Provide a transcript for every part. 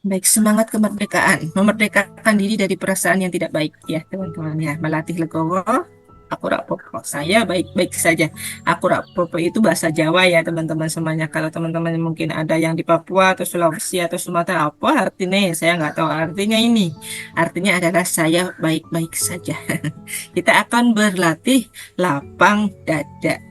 Baik, semangat kemerdekaan, memerdekakan diri dari perasaan yang tidak baik ya teman-teman ya. Melatih legowo, aku rapopo. Saya baik-baik saja. Aku rapopo itu bahasa Jawa ya teman-teman semuanya. Kalau teman-teman mungkin ada yang di Papua atau Sulawesi atau Sumatera, apa artinya ya? Saya nggak tahu artinya ini. Artinya adalah saya baik-baik saja. Kita akan berlatih lapang dada.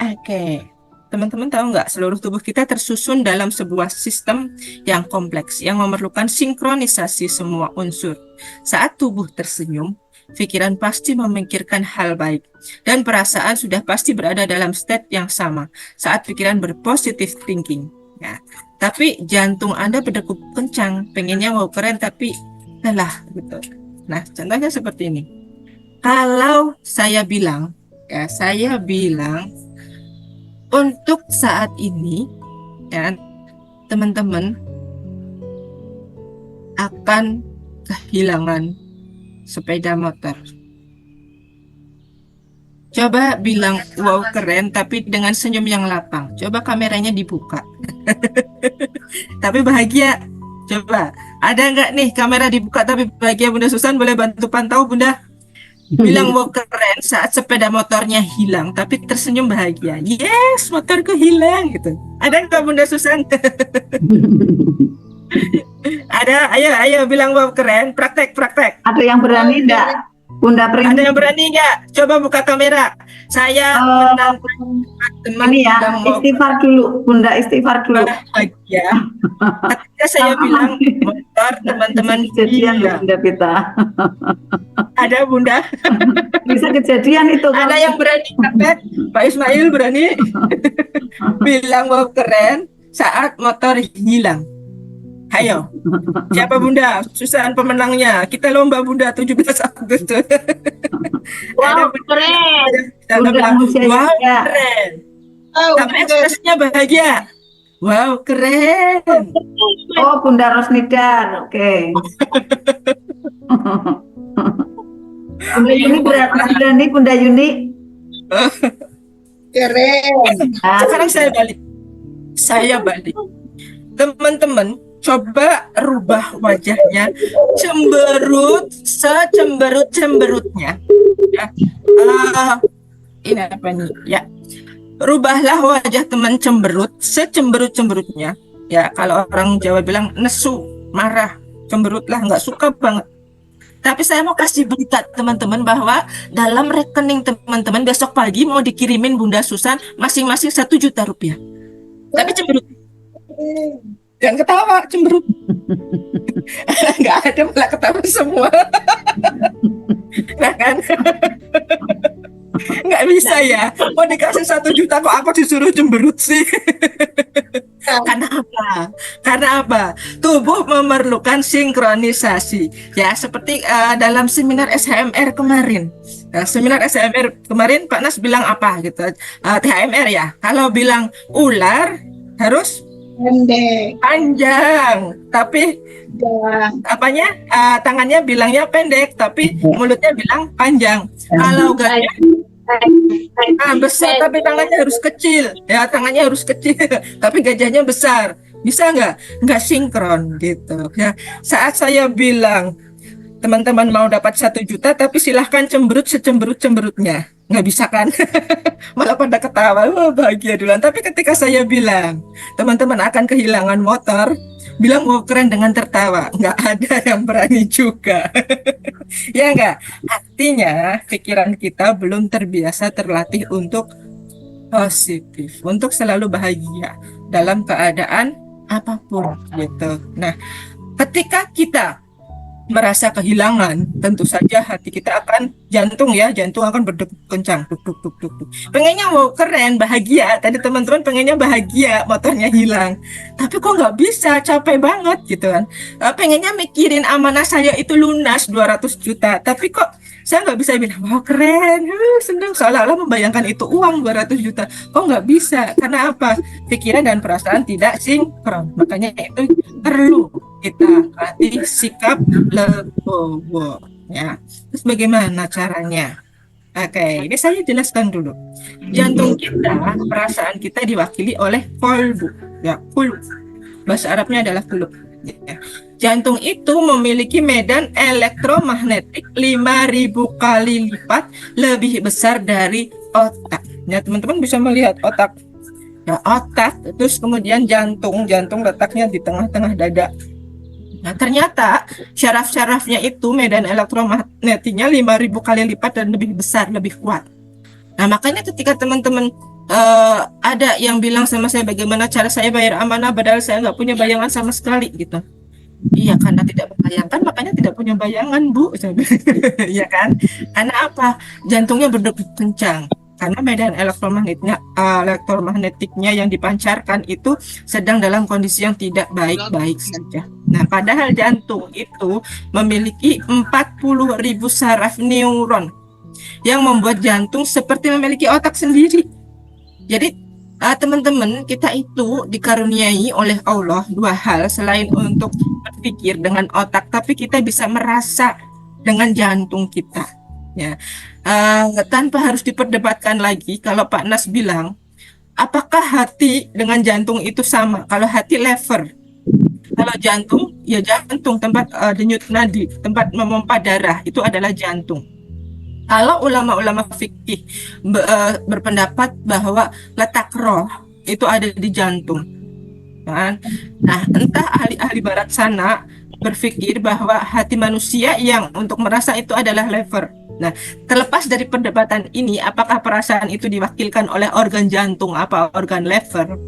Oke. Teman-teman tahu nggak, seluruh tubuh kita tersusun dalam sebuah sistem yang kompleks, yang memerlukan sinkronisasi semua unsur. Saat tubuh tersenyum, pikiran pasti memikirkan hal baik, dan perasaan sudah pasti berada dalam state yang sama saat pikiran berpositif thinking. Ya. Tapi jantung Anda berdegup kencang, pengennya mau keren tapi lelah gitu. Nah, contohnya seperti ini. Kalau saya bilang untuk saat ini, ya, teman-teman akan kehilangan sepeda motor. Coba bilang, wow keren, tapi dengan senyum yang lapang. Coba kameranya dibuka, tapi bahagia. Coba, ada nggak nih kamera dibuka tapi bahagia Bunda Susan? Boleh bantu pantau Bunda? Bilang wow keren saat sepeda motornya hilang, tapi tersenyum bahagia. Yes, motorku hilang gitu. Ada nggak Bunda Susan? Ada, ayo bilang wow keren, praktek. Ada yang berani enggak? Bunda Ada Pringgi. yang berani nggak? Coba buka kamera. Saya menantang teman Ini ya, bilang wow istighfar dulu, Bunda istighfar dulu. bahagia. Ketika saya bilang motor, teman-teman Kejadian loh hilang. Bunda Pita. Ada Bunda? Bisa kejadian itu Ada kalau yang berani praktek? Pak Ismail berani bilang wow keren saat motor hilang. Ayo, siapa Bunda? Susan pemenangnya. Kita lomba Bunda 17 Agustus. Ada Wow, Bunda. keren. Kita Bunda bilang, Musia wow juga. keren. Oh, Tapi ekspresinya bahagia. Wow keren. Oh, Bunda Rosnidar. Oke. Bunda Yuni berani, Bunda Yuni. keren. Nah, Sekarang saya balik. Teman-teman, coba rubah wajahnya secemberut-cemberutnya. Ya. Ini apa nih? Ya, rubahlah wajah teman cemberut secemberut-cemberutnya. Ya, kalau orang Jawa bilang nesu, marah, cemberut lah, nggak suka banget. Tapi saya mau kasih berita teman-teman bahwa dalam rekening teman-teman besok pagi mau dikirimin Bunda Susan masing-masing 1 juta rupiah. Tapi cemberut. Jangan ketawa, cemberut. Nggak ada, malah ketawa semua. Nah kan? Nggak bisa ya. Mau dikasih 1 juta kok aku disuruh cemberut sih? Karena apa? Karena apa? Tubuh memerlukan sinkronisasi. Ya, seperti dalam seminar SHMR kemarin. Seminar SHMR kemarin Pak Nas bilang apa gitu? THMR ya. Kalau bilang ular harus Pendek. panjang, tapi apanya tangannya bilangnya pendek, tapi mulutnya bilang panjang. Kalau gajah besar tapi tangannya harus kecil, ya tangannya harus kecil, tapi gajahnya besar. Bisa nggak sinkron gitu ya. Saat saya bilang teman-teman mau dapat 1 juta, tapi silahkan cemberut secemberut-cemberutnya. Nggak bisa kan? Malah pada ketawa, wah bahagia duluan. Tapi ketika saya bilang, teman-teman akan kehilangan motor, bilang mau keren dengan tertawa. Nggak ada yang berani juga. Ya nggak? Artinya pikiran kita belum terbiasa terlatih untuk positif, untuk selalu bahagia dalam keadaan apapun gitu. Nah, ketika kita merasa kehilangan, tentu saja hati kita akan jantung akan berdegup kencang, duk, duk, duk, duk, duk. Pengennya mau keren, bahagia. Tadi teman-teman pengennya bahagia, motornya hilang. Tapi kok nggak bisa, capek banget gitu kan. Pengennya mikirin amanah saya itu lunas 200 juta, tapi kok saya nggak bisa bilang, wah keren, senang, seolah-olah membayangkan itu uang 200 juta. Kok nggak bisa? Karena apa? Pikiran dan perasaan tidak sinkron. Makanya itu perlu kita latih sikap legowo ya. Terus bagaimana caranya? Oke, ini saya jelaskan dulu. Jantung kita, perasaan kita diwakili oleh kolbu. Ya, kulub. Bahasa Arabnya adalah kulub. Ya. Jantung itu memiliki medan elektromagnetik 5.000 kali lipat lebih besar dari otak. Ya, teman-teman bisa melihat otak. Ya, otak, terus kemudian jantung letaknya di tengah-tengah dada. Nah, ternyata syaraf-syarafnya itu medan elektromagnetiknya 5.000 kali lipat dan lebih besar, lebih kuat. Nah, makanya ketika teman-teman ada yang bilang sama saya bagaimana cara saya bayar amanah padahal saya nggak punya bayangan sama sekali gitu. Iya, karena tidak membayangkan makanya tidak punya bayangan, Bu. Iya kan? Karena apa? Jantungnya berdegup kencang. Karena medan elektromagnetiknya yang dipancarkan itu sedang dalam kondisi yang tidak baik-baik saja. Nah, padahal jantung itu memiliki 40.000 saraf neuron yang membuat jantung seperti memiliki otak sendiri. Jadi teman-teman, kita itu dikaruniai oleh Allah dua hal selain untuk berpikir dengan otak, tapi kita bisa merasa dengan jantung kita. Ya, tanpa harus diperdebatkan lagi. Kalau Pak Nas bilang, apakah hati dengan jantung itu sama? Kalau hati lever, kalau jantung ya jantung, tempat denyut nadi, tempat memompa darah itu adalah jantung. Kalau ulama-ulama fikih berpendapat bahwa letak roh itu ada di jantung, kan? Nah, entah ahli-ahli barat sana berpikir bahwa hati manusia yang untuk merasa itu adalah lever. Nah, terlepas dari perdebatan ini, apakah perasaan itu diwakilkan oleh organ jantung apa organ lever?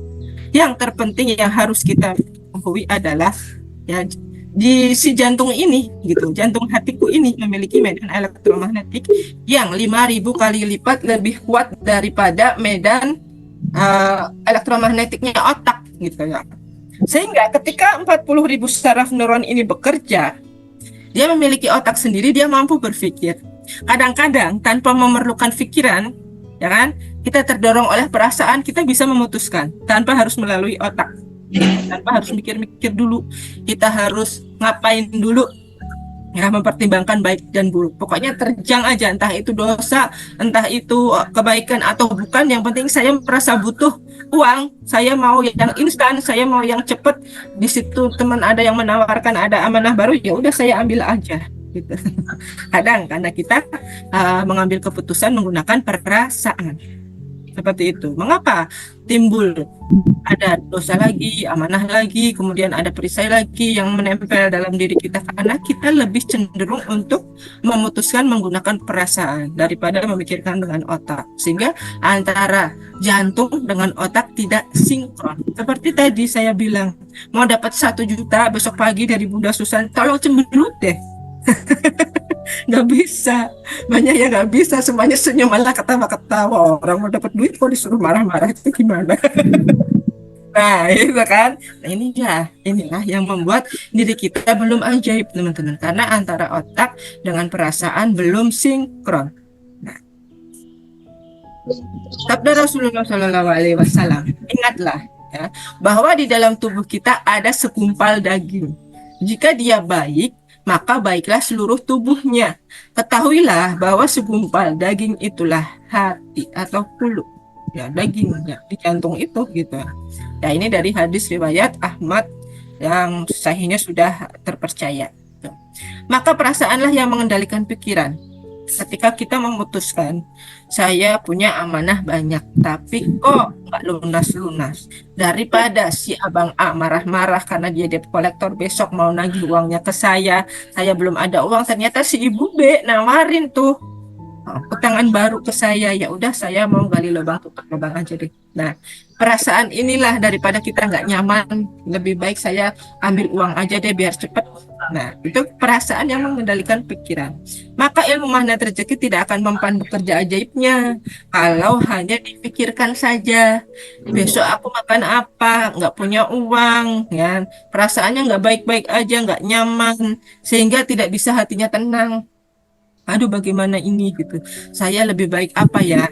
Yang terpenting yang harus kita ketahui adalah ya di si jantung ini gitu, jantung hatiku ini memiliki medan elektromagnetik yang 5.000 kali lipat lebih kuat daripada medan elektromagnetiknya otak gitu ya. Sehingga ketika 40.000 saraf neuron ini bekerja, dia memiliki otak sendiri, dia mampu berpikir. Kadang-kadang tanpa memerlukan pikiran, ya kan? Kita terdorong oleh perasaan, kita bisa memutuskan tanpa harus melalui otak. Tanpa harus mikir-mikir dulu, kita harus ngapain dulu, ya, mempertimbangkan baik dan buruk. Pokoknya terjang aja, entah itu dosa, entah itu kebaikan atau bukan. Yang penting saya merasa butuh uang, saya mau yang instan, saya mau yang cepat. Di situ teman ada yang menawarkan ada amanah baru, ya udah saya ambil aja. Gitu. Kadang karena kita mengambil keputusan menggunakan perasaan. Seperti itu. Mengapa timbul ada dosa lagi, amanah lagi, kemudian ada perisai lagi yang menempel dalam diri kita? Karena kita lebih cenderung untuk memutuskan menggunakan perasaan daripada memikirkan dengan otak. Sehingga antara jantung dengan otak tidak sinkron. Seperti tadi saya bilang, mau dapat 1 juta besok pagi dari Bunda Susan, tolong cemberut deh. Nggak bisa, banyak yang nggak bisa, semuanya senyum malah ketawa-ketawa. Orang mau dapat duit kok disuruh marah-marah, itu gimana? Nah, itu kan. Nah, inilah yang membuat diri kita belum ajaib, teman-teman, karena antara otak dengan perasaan belum sinkron. Nah, sabda Rasulullah SAW, ingatlah ya, bahwa di dalam tubuh kita ada segumpal daging. Jika dia baik, maka baiklah seluruh tubuhnya. Ketahuilah bahwa segumpal daging itulah hati atau kulub. Ya, dagingnya di jantung itu gitu. Ya, ini dari hadis riwayat Ahmad yang sahihnya sudah terpercaya. Maka perasaanlah yang mengendalikan pikiran. Ketika kita memutuskan, saya punya amanah banyak, tapi kok nggak lunas-lunas. Daripada si Abang A marah-marah karena dia debt collector, besok mau nagih uangnya ke saya belum ada uang, ternyata si Ibu B nawarin tuh utangan baru ke saya, ya udah saya mau gali lubang tutup lubang aja deh. Nah, perasaan inilah daripada kita nggak nyaman, lebih baik saya ambil uang aja deh biar cepet. Nah, itu perasaan yang mengendalikan pikiran. Maka ilmu magnet rezeki tidak akan mempan bekerja ajaibnya kalau hanya dipikirkan saja. Besok aku makan apa? Nggak punya uang, ya. Perasaannya nggak baik-baik aja, nggak nyaman, sehingga tidak bisa hatinya tenang. Aduh, bagaimana ini gitu. Saya lebih baik apa ya?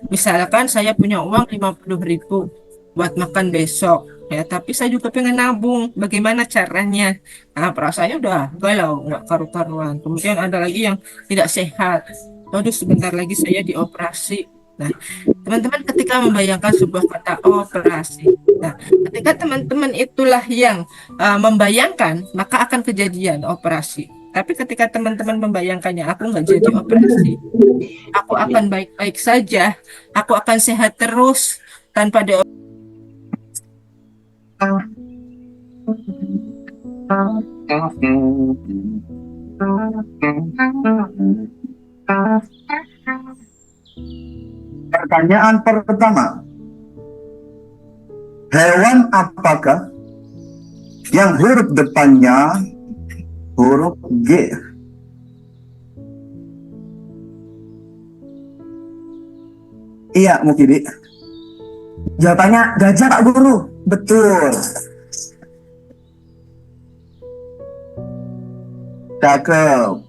Misalkan saya punya uang 50.000 buat makan besok, ya, tapi saya juga pengen nabung. Bagaimana caranya? Nah, perasaannya udah galau, nggak karu-karuan. Kemudian ada lagi yang tidak sehat. Waduh, sebentar lagi saya dioperasi. Nah, teman-teman ketika membayangkan sebuah kata operasi, nah, ketika teman-teman itulah yang membayangkan, maka akan kejadian operasi. Tapi ketika teman-teman membayangkannya, aku nggak jadi operasi, aku akan baik-baik saja, aku akan sehat terus tanpa ada. Pertanyaan pertama, hewan apakah yang huruf depannya huruf G? Iya, Mukidi. Jawabannya gajah, Pak Guru. Betul. Cakep.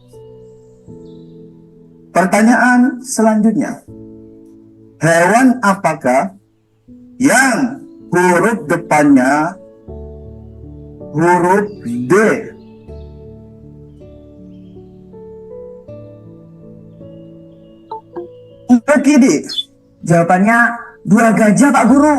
Pertanyaan selanjutnya. Hewan apakah yang huruf depannya huruf D? Mukidi. Jawabannya dua gajah, Pak Guru.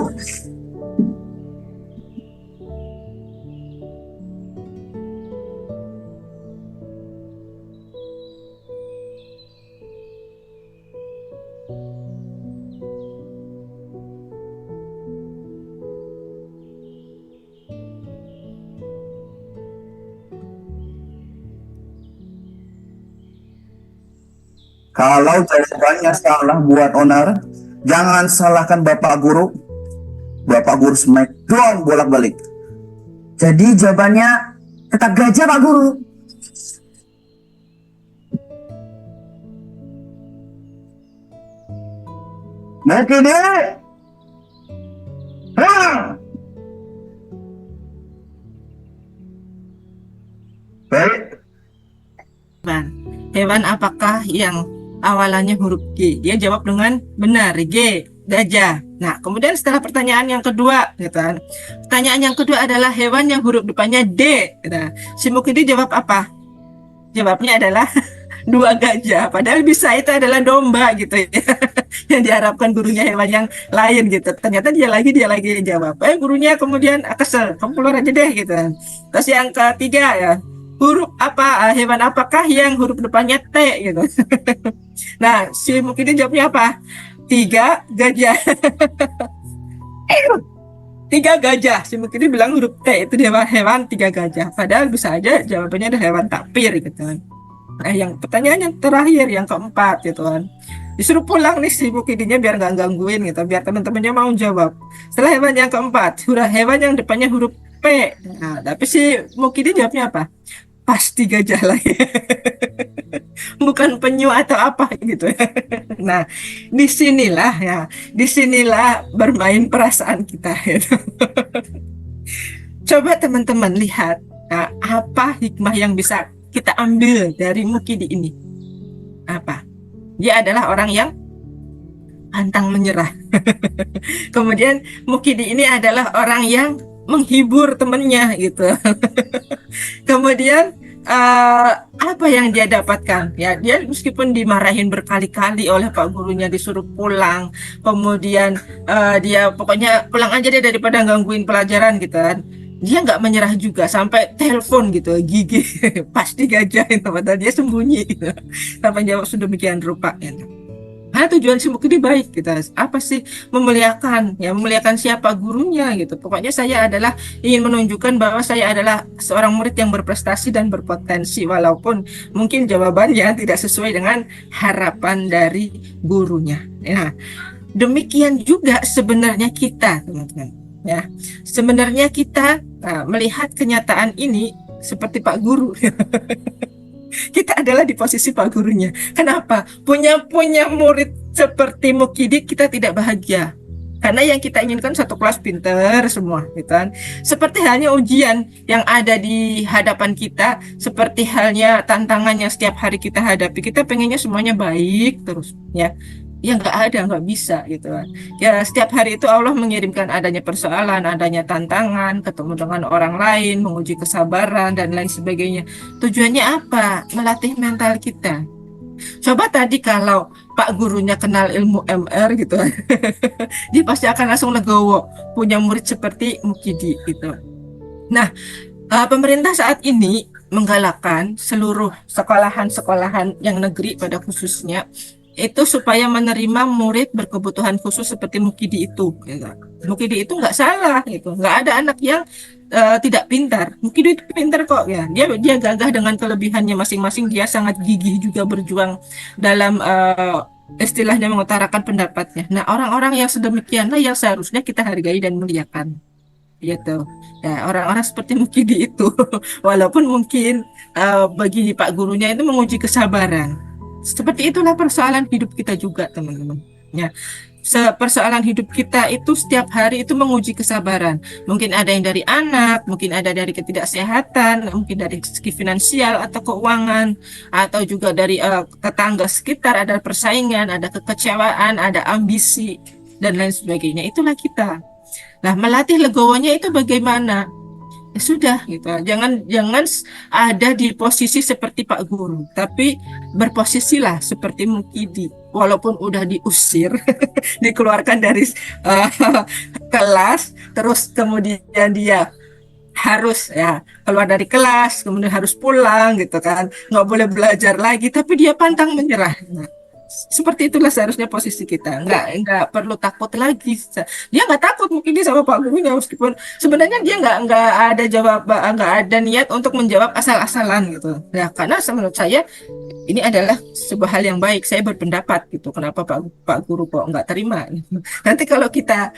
Kalau jawabannya salah buat owner, jangan salahkan Bapak Guru. Bapak Guru smackdown bolak-balik. Jadi jawabannya tetap gajah, Pak Guru. Mungkin deh. Baik. Hewan apakah yang awalannya huruf G? Dia jawab dengan benar, G, gajah. Nah, kemudian setelah pertanyaan yang kedua, gitu kan. Pertanyaan yang kedua adalah hewan yang huruf depannya D. Nah, si Mukidi jawab apa? Jawabnya adalah dua gajah. Padahal bisa itu adalah domba gitu ya. Yang diharapkan gurunya hewan yang lain gitu. Ternyata dia lagi jawab. Gurunya kemudian kesel, kamu keluar aja deh gitu. Terus yang ketiga ya, huruf apa, hewan apakah yang huruf depannya T gitu. Nah, si Mukidi jawabnya apa? Tiga gajah. Tiga gajah. Si Mukidi bilang huruf T itu dia hewan tiga gajah. Padahal bisa aja jawabannya ada hewan tapir gitu kan. Nah, yang pertanyaan yang terakhir, yang keempat gitu kan. Disuruh pulang nih si Mukidinya biar nggak gangguin gitu, biar teman-temannya mau jawab. Setelah hewan yang keempat, hewan yang depannya huruf P. Nah, tapi si Mukidi jawabnya apa? Pasti gajah lagi. Bukan penyu atau apa gitu. Nah, disinilah bermain perasaan kita gitu. Coba teman-teman lihat, nah, apa hikmah yang bisa kita ambil dari Mukidi ini? Apa? Dia adalah orang yang pantang menyerah. Kemudian Mukidi ini adalah orang yang menghibur temannya gitu. Kemudian apa yang dia dapatkan? Ya, dia meskipun dimarahin berkali-kali oleh Pak Gurunya, disuruh pulang, kemudian dia pokoknya pulang aja deh daripada gangguin pelajaran gitu kan. Dia nggak menyerah juga sampai telepon gitu, Gigi pasti gajah itu, padahal dia sembunyi gitu. Sampai jawab sedemikian rupa gitu. Nah, tujuan si Mukidi baik gitu. Apa sih? Memuliakan, ya memuliakan siapa gurunya gitu. Pokoknya saya adalah ingin menunjukkan bahwa saya adalah seorang murid yang berprestasi dan berpotensi, walaupun mungkin jawabannya tidak sesuai dengan harapan dari gurunya. Nah, demikian juga sebenarnya kita, teman-teman. Ya, sebenarnya kita melihat kenyataan ini seperti Pak Guru. Kita adalah di posisi Pak Gurunya. Kenapa? Punya murid seperti Mukidi kita tidak bahagia. Karena yang kita inginkan satu kelas pinter semua, gitu kan. Seperti halnya ujian yang ada di hadapan kita, seperti halnya tantangan yang setiap hari kita hadapi. Kita pengennya semuanya baik terus, ya. Ya nggak bisa gitu kan. Ya setiap hari itu Allah mengirimkan adanya persoalan, adanya tantangan, ketemu dengan orang lain, menguji kesabaran dan lain sebagainya. Tujuannya apa? Melatih mental kita. Coba tadi kalau Pak gurunya kenal ilmu MR gitu, dia pasti akan langsung legowo punya murid seperti Mukidi gitu. Nah, pemerintah saat ini menggalakkan seluruh sekolahan-sekolahan yang negeri pada khususnya itu supaya menerima murid berkebutuhan khusus seperti Mukidi itu. Gitu. Mukidi itu nggak salah, gitu. Nggak ada anak yang tidak pintar. Mukidi itu pintar kok ya. Dia gagah dengan kelebihannya masing-masing. Dia sangat gigih juga berjuang dalam istilahnya mengutarakan pendapatnya. Nah, orang-orang yang sedemikianlah yang seharusnya kita hargai dan muliakan. Gitu. Ya, orang-orang seperti Mukidi itu, walaupun mungkin bagi Pak gurunya itu menguji kesabaran. Seperti itulah persoalan hidup kita juga, teman-teman. Ya, persoalan hidup kita itu setiap hari itu menguji kesabaran. Mungkin ada yang dari anak, mungkin ada dari ketidaksehatan, mungkin dari segi finansial atau keuangan, atau juga dari tetangga sekitar, ada persaingan, ada kekecewaan, ada ambisi, dan lain sebagainya. Itulah kita. Nah, melatih legowonya itu bagaimana? Ya sudah gitu. Jangan ada di posisi seperti Pak Guru, tapi berposisilah seperti Mukidi. Walaupun udah diusir, dikeluarkan dari uh, kelas, terus kemudian dia harus ya keluar dari kelas, kemudian harus pulang gitu kan, nggak boleh belajar lagi, tapi dia pantang menyerah. Nah, seperti itulah seharusnya posisi kita, nggak perlu takut lagi. Dia nggak takut mungkin dia sama Pak gurunya, meskipun sebenarnya dia nggak ada jawab, nggak ada niat untuk menjawab asal-asalan gitu ya, karena menurut saya ini adalah sebuah hal yang baik. Saya berpendapat gitu, kenapa Pak Guru kok nggak terima. Nanti kalau kita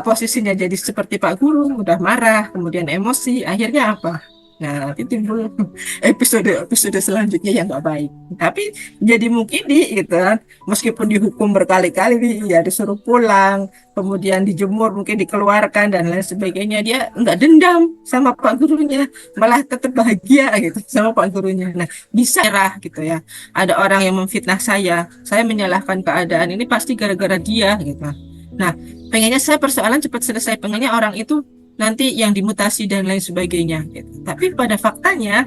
posisinya jadi seperti Pak Guru, udah marah, kemudian emosi, akhirnya apa? Nah, nanti timbul episode selanjutnya yang nggak baik. Tapi jadi mungkin gitu kan, meskipun dihukum berkali-kali, ya disuruh pulang, kemudian dijemur, mungkin dikeluarkan dan lain sebagainya, dia nggak dendam sama Pak gurunya, malah tetap bahagia gitu sama Pak gurunya. Nah, bisa cerah gitu ya. Ada orang yang memfitnah saya menyalahkan keadaan ini pasti gara-gara dia gitu. Nah, pengennya saya persoalan cepat selesai, pengennya orang itu nanti yang dimutasi dan lain sebagainya gitu. Tapi pada faktanya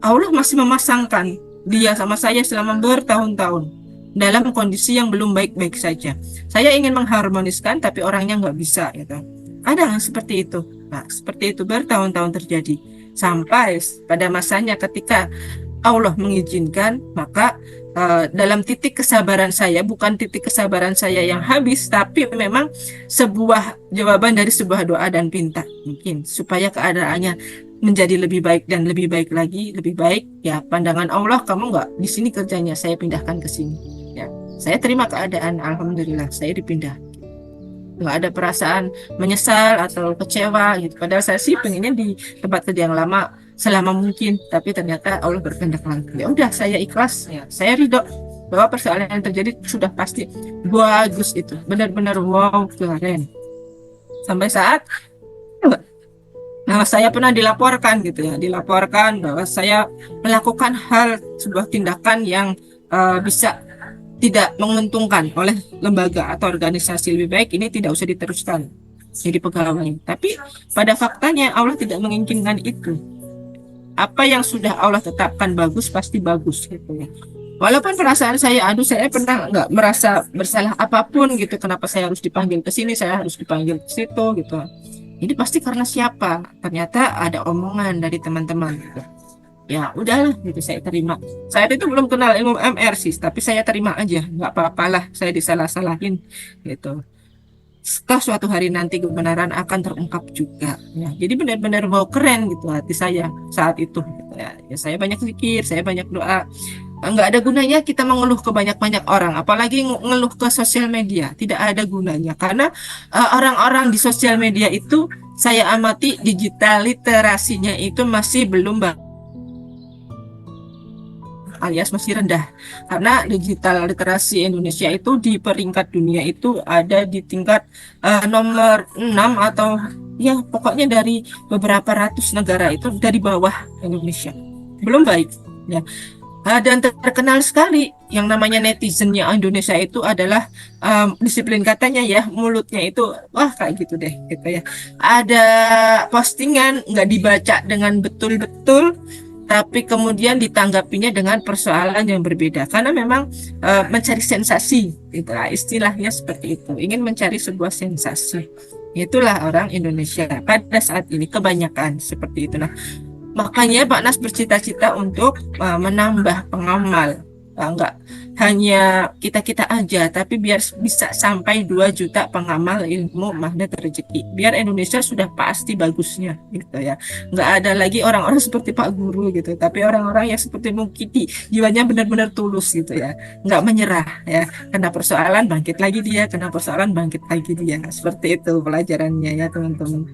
Allah masih memasangkan dia sama saya selama bertahun-tahun dalam kondisi yang belum baik-baik saja. Saya ingin mengharmoniskan tapi orangnya nggak bisa gitu. Ada yang seperti itu. Nah, seperti itu bertahun-tahun terjadi sampai pada masanya ketika Allah mengizinkan, maka dalam titik kesabaran saya, bukan titik kesabaran saya yang habis, tapi memang sebuah jawaban dari sebuah doa dan pinta, mungkin supaya keadaannya menjadi lebih baik dan lebih baik lagi, lebih baik ya. Pandangan Allah, kamu nggak di sini kerjanya, saya pindahkan ke sini ya. Saya terima keadaan, alhamdulillah saya dipindah, nggak ada perasaan menyesal atau kecewa gitu. Padahal saya sih pengennya di tempat kerja yang lama selama mungkin, tapi ternyata Allah berkehendak lain. Ya udah, saya ikhlas ya, saya ridho bahwa persoalan yang terjadi sudah pasti bagus, itu benar-benar wow, keren. Sampai saat saya pernah dilaporkan gitu ya, dilaporkan bahwa saya melakukan hal, sebuah tindakan yang bisa tidak menguntungkan oleh lembaga atau organisasi. Lebih baik ini tidak usah diteruskan jadi pegawai. Tapi pada faktanya Allah tidak menginginkan itu. Apa yang sudah Allah tetapkan bagus pasti bagus gitu ya. Walaupun perasaan saya, saya pernah nggak merasa bersalah apapun gitu, kenapa saya harus dipanggil ke sini, saya harus dipanggil ke situ gitu. Ini pasti karena siapa? Ternyata ada omongan dari teman-teman gitu. Ya udahlah gitu, saya terima. Saya itu belum kenal ilmu MR sih, tapi saya terima aja, nggak apa-apalah saya disalah-salahin gitu. Setelah suatu hari nanti kebenaran akan terungkap juga ya. Jadi benar-benar mau keren gitu hati saya saat itu gitu ya. Ya saya banyak zikir, saya banyak doa. Nggak ada gunanya kita mengeluh ke banyak-banyak orang, apalagi ngeluh ke sosial media, tidak ada gunanya. Karena orang-orang di sosial media itu saya amati digital literasinya itu masih belum alias masih rendah, karena digital literasi Indonesia itu di peringkat dunia itu ada di tingkat nomor 6 atau ya pokoknya dari beberapa ratus negara itu dari bawah Indonesia, belum baik ya. Dan terkenal sekali yang namanya netizennya Indonesia itu adalah disiplin katanya ya, mulutnya itu wah kayak gitu deh gitu ya. Ada postingan nggak dibaca dengan betul-betul, tapi kemudian ditanggapinya dengan persoalan yang berbeda karena memang mencari sensasi, itulah istilahnya seperti itu, ingin mencari sebuah sensasi. Itulah orang Indonesia pada saat ini kebanyakan seperti itu. Nah, makanya Pak Nas bercita-cita untuk menambah pengamal. Enggak hanya kita-kita aja, tapi biar bisa sampai 2 juta pengamal ilmu magnet rezeki. Biar Indonesia sudah pasti bagusnya gitu ya. Enggak ada lagi orang-orang seperti Pak Guru gitu, tapi orang-orang yang seperti Bung Kiti, jiwanya benar-benar tulus gitu ya. Enggak menyerah ya. Kena persoalan bangkit lagi dia, kena persoalan bangkit lagi dia. Seperti itu pelajarannya ya, teman-teman.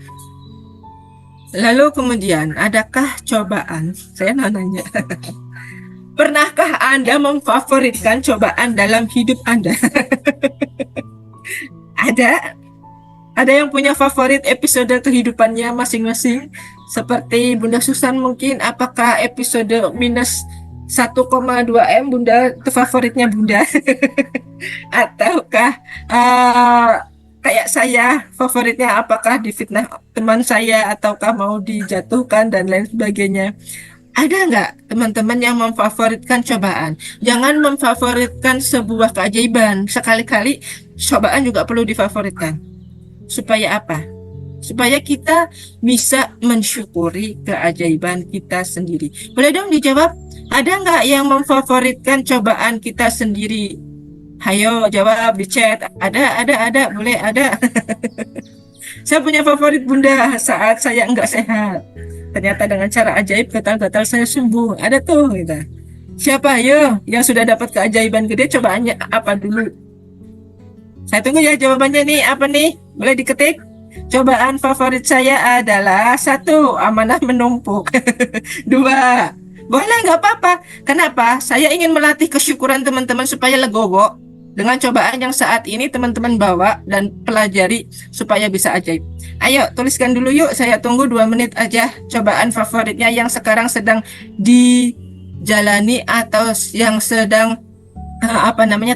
Lalu kemudian, adakah cobaan? Saya nanya. Pernahkah Anda memfavoritkan cobaan dalam hidup Anda? Ada? Ada yang punya favorit episode kehidupannya masing-masing? Seperti Bunda Susan mungkin, apakah episode minus 1,2 M Bunda itu favoritnya Bunda? Ataukah kayak saya, favoritnya apakah difitnah teman saya, ataukah mau dijatuhkan dan lain sebagainya? Ada nggak teman-teman yang memfavoritkan cobaan? Jangan memfavoritkan sebuah keajaiban. Sekali-kali cobaan juga perlu difavoritkan. Supaya apa? Supaya kita bisa mensyukuri keajaiban kita sendiri. Boleh dong dijawab? Ada nggak yang memfavoritkan cobaan kita sendiri? Hayo jawab di chat. Ada. Boleh ada. Saya punya favorit Bunda saat saya enggak sehat. Ternyata dengan cara ajaib gatal-gatal saya sembuh. Ada tuh gitu. Siapa ayo yang sudah dapat keajaiban gede, cobaannya apa dulu? Saya tunggu ya jawabannya nih. Apa nih? Boleh diketik? Cobaan favorit saya adalah 1, amanah menumpuk. 2, boleh nggak apa-apa. Kenapa? Saya ingin melatih kesyukuran teman-teman supaya legowo dengan cobaan yang saat ini teman-teman bawa dan pelajari supaya bisa ajaib. Ayo tuliskan dulu yuk, saya tunggu 2 menit aja cobaan favoritnya yang sekarang sedang dijalani atau yang sedang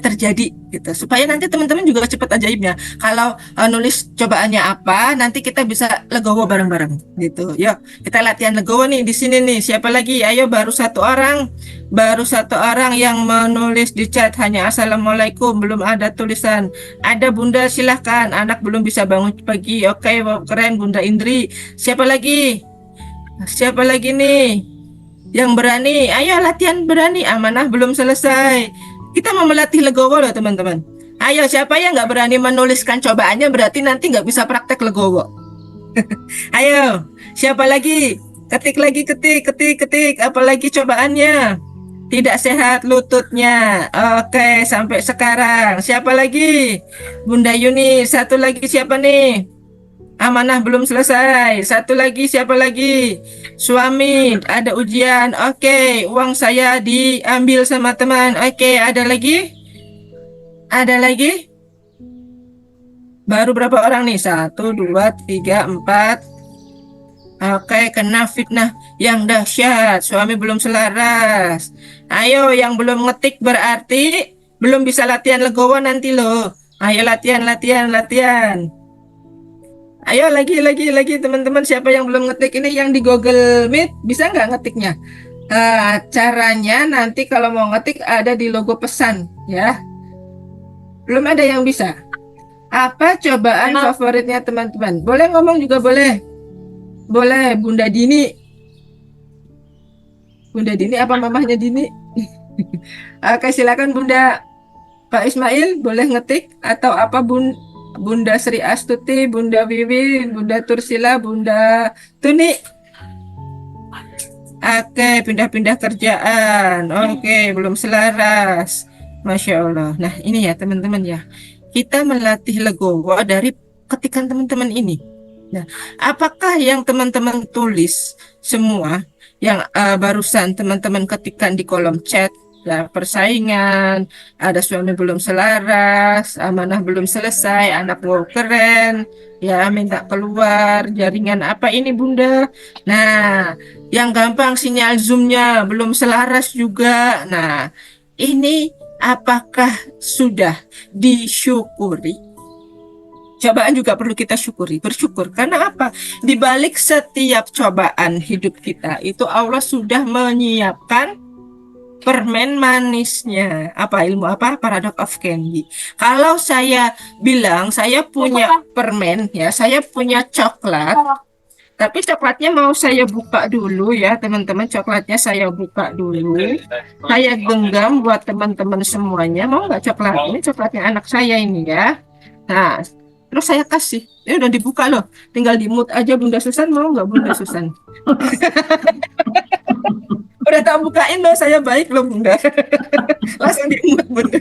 terjadi gitu, supaya nanti teman-teman juga cepat ajaibnya. Kalau nulis cobaannya apa, nanti kita bisa legowo bareng-bareng gitu. Yuk kita latihan legowo nih di sini nih. Siapa lagi? Ayo, baru satu orang yang menulis di chat, hanya assalamualaikum, belum ada tulisan. Ada Bunda, silahkan. Anak belum bisa bangun pagi. Oke, wow, keren Bunda Indri. Siapa lagi nih yang berani? Ayo latihan berani. Amanah belum selesai. Kita mau melatih legowo loh teman-teman. Ayo, siapa yang nggak berani menuliskan cobaannya berarti nanti nggak bisa praktek legowo. Ayo, siapa lagi? Ketik lagi, ketik. Apalagi cobaannya? Tidak sehat lututnya. Oke, sampai sekarang. Siapa lagi? Bunda Yuni. Satu lagi siapa nih? Amanah belum selesai. Satu lagi, siapa lagi? Suami, ada ujian. Oke, uang saya diambil sama teman. Oke, ada lagi? Baru berapa orang nih? 1, 2, 3, 4. Oke, kena fitnah yang dahsyat. Suami belum selaras. Ayo, yang belum ngetik berarti belum bisa latihan legowo nanti loh. Ayo latihan. Ayo lagi teman-teman, siapa yang belum ngetik ini yang di Google Meet bisa nggak ngetiknya? Caranya nanti kalau mau ngetik ada di logo pesan ya. Belum ada yang bisa. Apa cobaan favoritnya teman-teman? Boleh ngomong juga boleh. Boleh Bunda Dini. Bunda Dini apa mamahnya Dini? Oke, silakan Bunda. Pak Ismail boleh ngetik atau apa Bunda Sri Astuti, Bunda Wiwi, Bunda Tursila, Bunda Tuni. Oke, pindah-pindah kerjaan. Oke, belum selaras. Masya Allah. Nah, ini ya teman-teman ya. Kita melatih legowo dari ketikan teman-teman ini. Nah, apakah yang teman-teman tulis semua yang barusan teman-teman ketikkan di kolom chat? Ya, persaingan, ada suami belum selaras, amanah belum selesai, anak wow keren, ya minta keluar, jaringan apa ini Bunda? Nah, yang gampang sinyal zoomnya belum selaras juga. Nah, ini apakah sudah disyukuri? Cobaan juga perlu kita syukuri, bersyukur. Karena apa? Di balik setiap cobaan hidup kita, itu Allah sudah menyiapkan permen manisnya. Apa ilmu apa? Paradox of candy. Kalau saya bilang saya punya permen ya, saya punya coklat, tapi coklatnya mau saya buka dulu ya, teman-teman. Coklatnya saya buka dulu. Saya genggam buat teman-teman semuanya. Mau nggak coklat? Ini coklatnya anak saya ini ya. Nah, terus saya kasih. Ini udah dibuka loh. Tinggal di mute aja Bunda Susan. Mau nggak Bunda Susan? Udah tak bukain loh, saya baik loh Bunda. Langsung di mute Bunda.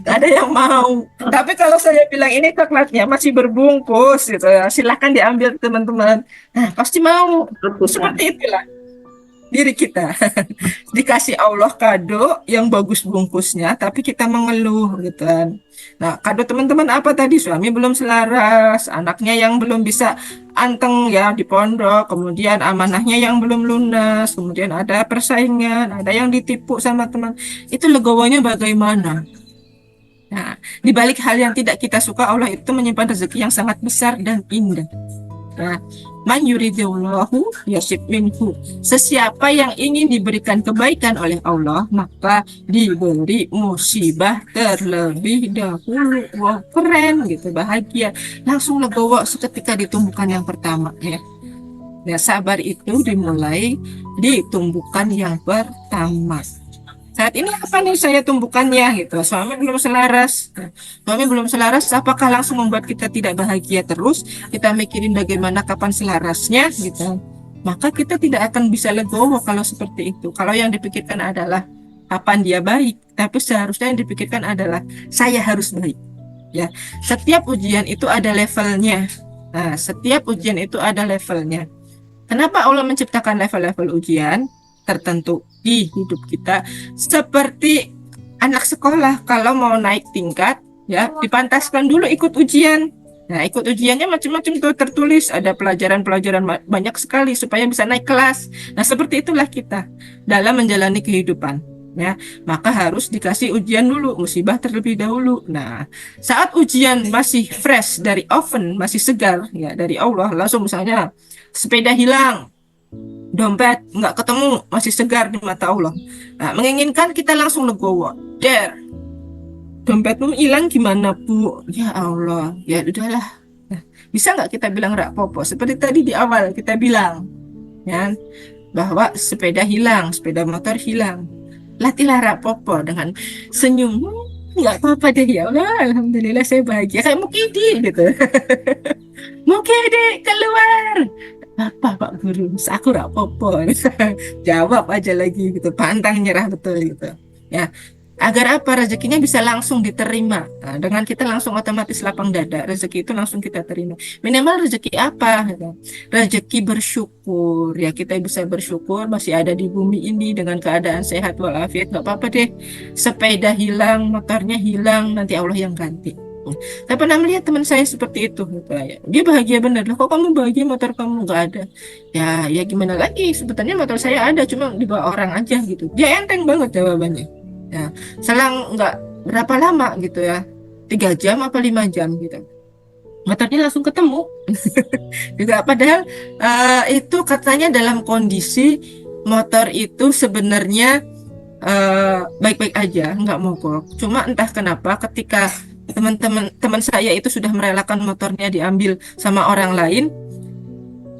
Gak ada yang mau. Tapi kalau saya bilang ini coklatnya masih berbungkus gitu ya, silahkan diambil teman-teman. Nah, pasti mau. Seperti itulah diri kita. Dikasih Allah kado yang bagus bungkusnya, tapi kita mengeluh gitu kan. Nah, kado teman-teman apa tadi? Suami belum selaras, anaknya yang belum bisa anteng ya di pondok, kemudian amanahnya yang belum lunas, kemudian ada persaingan, ada yang ditipu sama teman. Itu legowonya bagaimana? Nah, di balik hal yang tidak kita suka, Allah itu menyimpan rezeki yang sangat besar dan indah. Nah, man yuridillahu yasib minhu. Sesiapa yang ingin diberikan kebaikan oleh Allah, maka diberi musibah terlebih dahulu. Wah, keren gitu, bahagia. Langsung legowo seketika ditumbuhkan yang pertama ya. Ya, sabar itu dimulai di tumbukan yang pertama. Saat ini apa nih saya tumbukannya gitu. Suami belum selaras. Suami belum selaras, apakah langsung membuat kita tidak bahagia terus? Kita mikirin bagaimana kapan selarasnya gitu. Maka kita tidak akan bisa legowo kalau seperti itu. Kalau yang dipikirkan adalah kapan dia baik, tapi seharusnya yang dipikirkan adalah saya harus baik. Ya, setiap ujian itu ada levelnya. Nah, setiap ujian itu ada levelnya. Kenapa Allah menciptakan level-level ujian tertentu di hidup kita? Seperti anak sekolah kalau mau naik tingkat ya dipantaskan dulu ikut ujian. Nah, ikut ujiannya macam-macam tuh tertulis, ada pelajaran-pelajaran banyak sekali supaya bisa naik kelas. Nah, seperti itulah kita dalam menjalani kehidupan ya. Maka harus dikasih ujian dulu, musibah terlebih dahulu. Nah, saat ujian masih fresh dari oven, masih segar ya dari Allah, langsung misalnya sepeda hilang, dompet nggak ketemu, masih segar di mata Allah. Nah, menginginkan kita langsung legowo. Dompetmu hilang gimana Bu? Ya Allah, ya udahlah. Nah, bisa nggak kita bilang rak popo? Seperti tadi di awal kita bilang, ya, bahwa sepeda hilang, sepeda motor hilang. Latihlah rak popo dengan senyum. Nggak apa-apa deh ya Allah, alhamdulillah saya bahagia kayak Mukidi gitu. Mukidi keluar. Apa Pak Guru? Aku rak popo. Jawab aja lagi gitu, pantang nyerah betul gitu. Ya, agar apa rezekinya bisa langsung diterima. Nah, dengan kita langsung otomatis lapang dada, rezeki itu langsung kita terima. Minimal rezeki apa? Rezeki bersyukur. Ya, kita bisa bersyukur masih ada di bumi ini dengan keadaan sehat walafiat. Nggak apa-apa deh. Sepeda hilang, motornya hilang, nanti Allah yang ganti. Saya pernah melihat teman saya seperti itu gitu ya. Dia bahagia benar. Loh, kok kamu bahagia motor kamu nggak ada? Ya gimana lagi? Sebetulnya motor saya ada, cuma dibawa orang aja gitu. Dia enteng banget jawabannya. Ya, selang nggak berapa lama gitu ya, 3 jam apa 5 jam gitu, motornya langsung ketemu. Juga padahal itu katanya dalam kondisi motor itu sebenarnya baik-baik aja, nggak mogok. Cuma entah kenapa ketika teman saya itu sudah merelakan motornya diambil sama orang lain,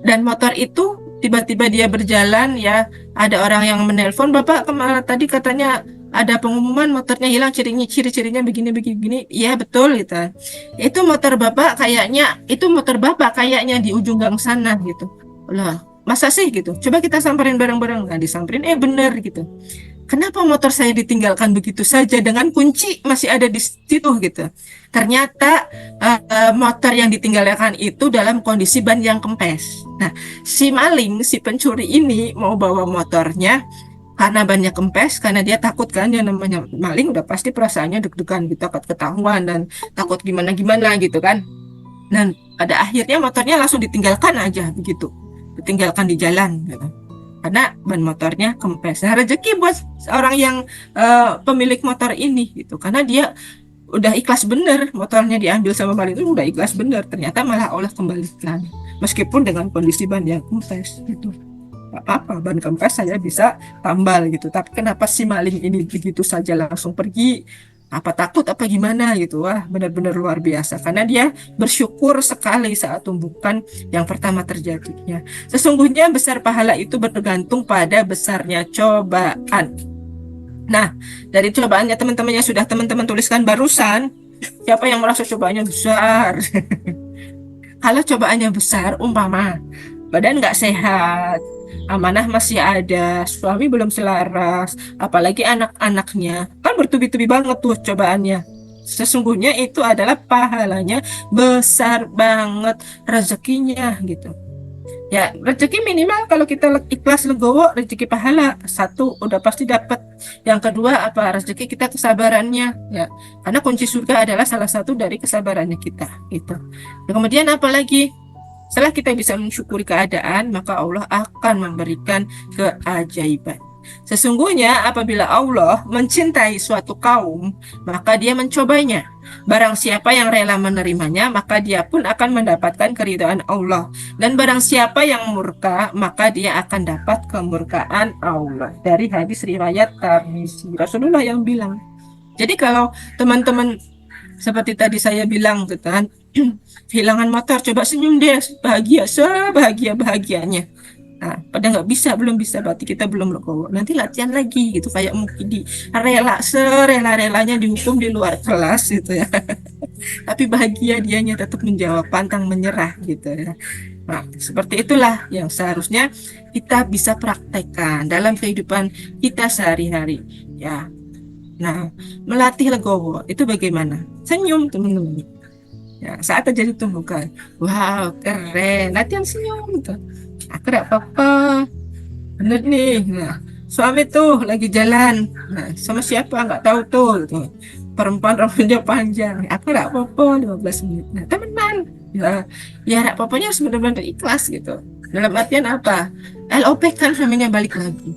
dan motor itu tiba-tiba dia berjalan ya, ada orang yang menelpon, Bapak tadi katanya ada pengumuman motornya hilang, ciri-cirinya begini. Iya betul gitu. Itu motor Bapak kayaknya di ujung gang sana gitu. Lah, masa sih gitu? Coba kita samperin bareng-bareng. Nah, disamperin bener gitu. Kenapa motor saya ditinggalkan begitu saja dengan kunci masih ada di situ gitu? Ternyata motor yang ditinggalkan itu dalam kondisi ban yang kempes. Nah, si pencuri ini mau bawa motornya karena bannya kempes, karena dia takut kan, dia namanya maling udah pasti perasaannya deg-degan gitu, takut ketahuan dan takut gimana gitu kan. Dan pada akhirnya motornya langsung ditinggalkan aja begitu, ditinggalkan di jalan gitu, karena ban motornya kempes. Nah, rezeki buat orang yang pemilik motor ini gitu, karena dia udah ikhlas bener, motornya diambil sama Bali itu udah ikhlas bener, ternyata malah Allah kembalikan meskipun dengan kondisi ban yang kempes gitu. Gak apa-apa, ban kempes saya bisa tambal gitu, tapi kenapa si maling ini begitu saja langsung pergi? Apa takut apa gimana gitu? Wah, benar-benar luar biasa karena dia bersyukur sekali saat tumbukan yang pertama terjadinya. Sesungguhnya besar pahala itu bergantung pada besarnya cobaan. Nah, dari cobaannya teman-teman yang sudah teman-teman tuliskan barusan, siapa yang merasa cobaannya besar? Kalau cobaannya besar, umpama badan nggak sehat, amanah masih ada, suami belum selaras, apalagi anak-anaknya, kan bertubi-tubi banget tuh cobaannya. Sesungguhnya itu adalah pahalanya besar banget, rezekinya gitu. Ya, rezeki minimal kalau kita ikhlas legowo, rezeki pahala satu udah pasti dapat. Yang kedua apa? Rezeki kita kesabarannya, ya. Karena kunci surga adalah salah satu dari kesabarannya kita, gitu. Dan kemudian apa lagi? Setelah kita bisa mensyukuri keadaan, maka Allah akan memberikan keajaiban. Sesungguhnya apabila Allah mencintai suatu kaum, maka dia mencobanya. Barang siapa yang rela menerimanya, maka dia pun akan mendapatkan keridhaan Allah. Dan barang siapa yang murka, maka dia akan dapat kemurkaan Allah. Dari hadis riwayat Tirmizi, Rasulullah yang bilang. Jadi kalau teman-teman seperti tadi saya bilang gitu kan, kehilangan motor, coba senyum deh, bahagia, sebahagia-bahagianya. Nah, pada nggak bisa, belum bisa, berarti kita belum legowo. Nanti latihan lagi gitu, kayak mungkin di rela, serela-relanya dihukum di luar kelas gitu ya. Tapi bahagia dianya tetap menjawab, pantang menyerah gitu ya. Nah, seperti itulah yang seharusnya kita bisa praktekkan dalam kehidupan kita sehari-hari ya. Nah, melatih legowo itu bagaimana? Senyum teman-teman. Ya, saat terjadi tumbukan, wow keren, latihan senyum gitu. Aku gak apa-apa, bener nih. Nah, suami tuh lagi jalan, nah, sama siapa nggak tahu tuh, gitu. Perempuan rambutnya panjang, aku gak apa-apa 15 menit. Nah, temenan, ya gak apa-apanya harus benar-benar ikhlas gitu. Dalam artian apa? LOP kan suaminya balik lagi.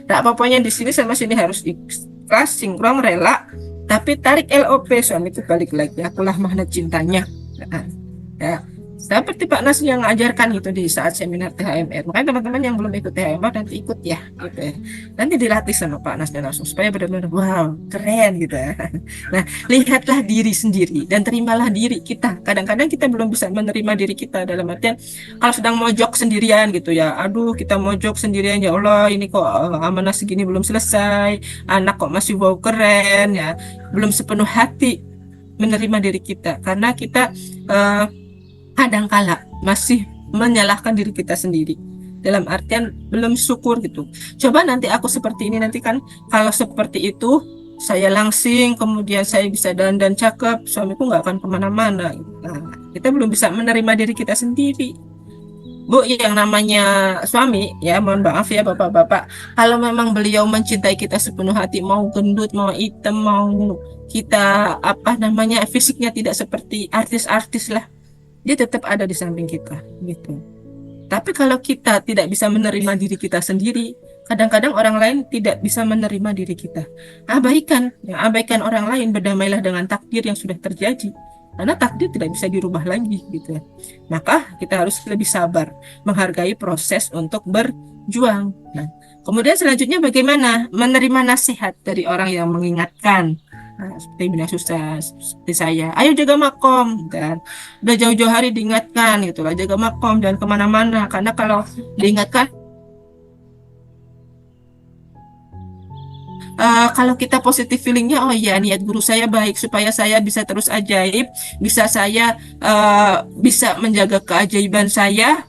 Gak apa-apanya di sini sama sini harus ikhlas, sinkron, rela. Tapi tarik LOP, suami itu balik lagi. Akulah magnet cintanya. Nah, ya. Seperti Pak Nas yang ngajarkan itu di saat seminar THMR. Makanya teman-teman yang belum ikut THMR nanti ikut ya, gitu ya. Nanti dilatih sama Pak Nas dan langsung supaya benar-benar wow keren gitu ya. Nah, lihatlah diri sendiri dan terimalah diri kita. Kadang-kadang kita belum bisa menerima diri kita dalam artian kalau sedang mojok sendirian gitu ya. Aduh, kita mojok sendirian ya Allah, ini kok amanah segini belum selesai, anak kok masih wow keren ya. Belum sepenuh hati menerima diri kita karena kita kadangkala masih menyalahkan diri kita sendiri dalam artian belum syukur gitu. Coba nanti aku seperti ini, nanti kan kalau seperti itu saya langsing, kemudian saya bisa dandan cakep, suamiku nggak akan kemana-mana. Nah, kita belum bisa menerima diri kita sendiri. Bu, yang namanya suami ya, mohon maaf ya bapak-bapak, kalau memang beliau mencintai kita sepenuh hati, mau gendut, mau hitam, mau kita apa namanya fisiknya tidak seperti artis-artis lah, dia tetap ada di samping kita gitu. Tapi kalau kita tidak bisa menerima diri kita sendiri, kadang-kadang orang lain tidak bisa menerima diri kita. Abaikan orang lain, berdamailah dengan takdir yang sudah terjadi. Karena takdir tidak bisa dirubah lagi gitu. Maka kita harus lebih sabar, menghargai proses untuk berjuang. Nah, kemudian selanjutnya bagaimana menerima nasihat dari orang yang mengingatkan. Nah, seperti Bina Susah, seperti saya, ayo jaga makom, dan udah jauh-jauh hari diingatkan gitu lah, jaga makom dan kemana-mana, karena kalau diingatkan kalau kita positif feelingnya, oh ya niat guru saya baik supaya saya bisa terus ajaib, bisa saya bisa menjaga keajaiban saya.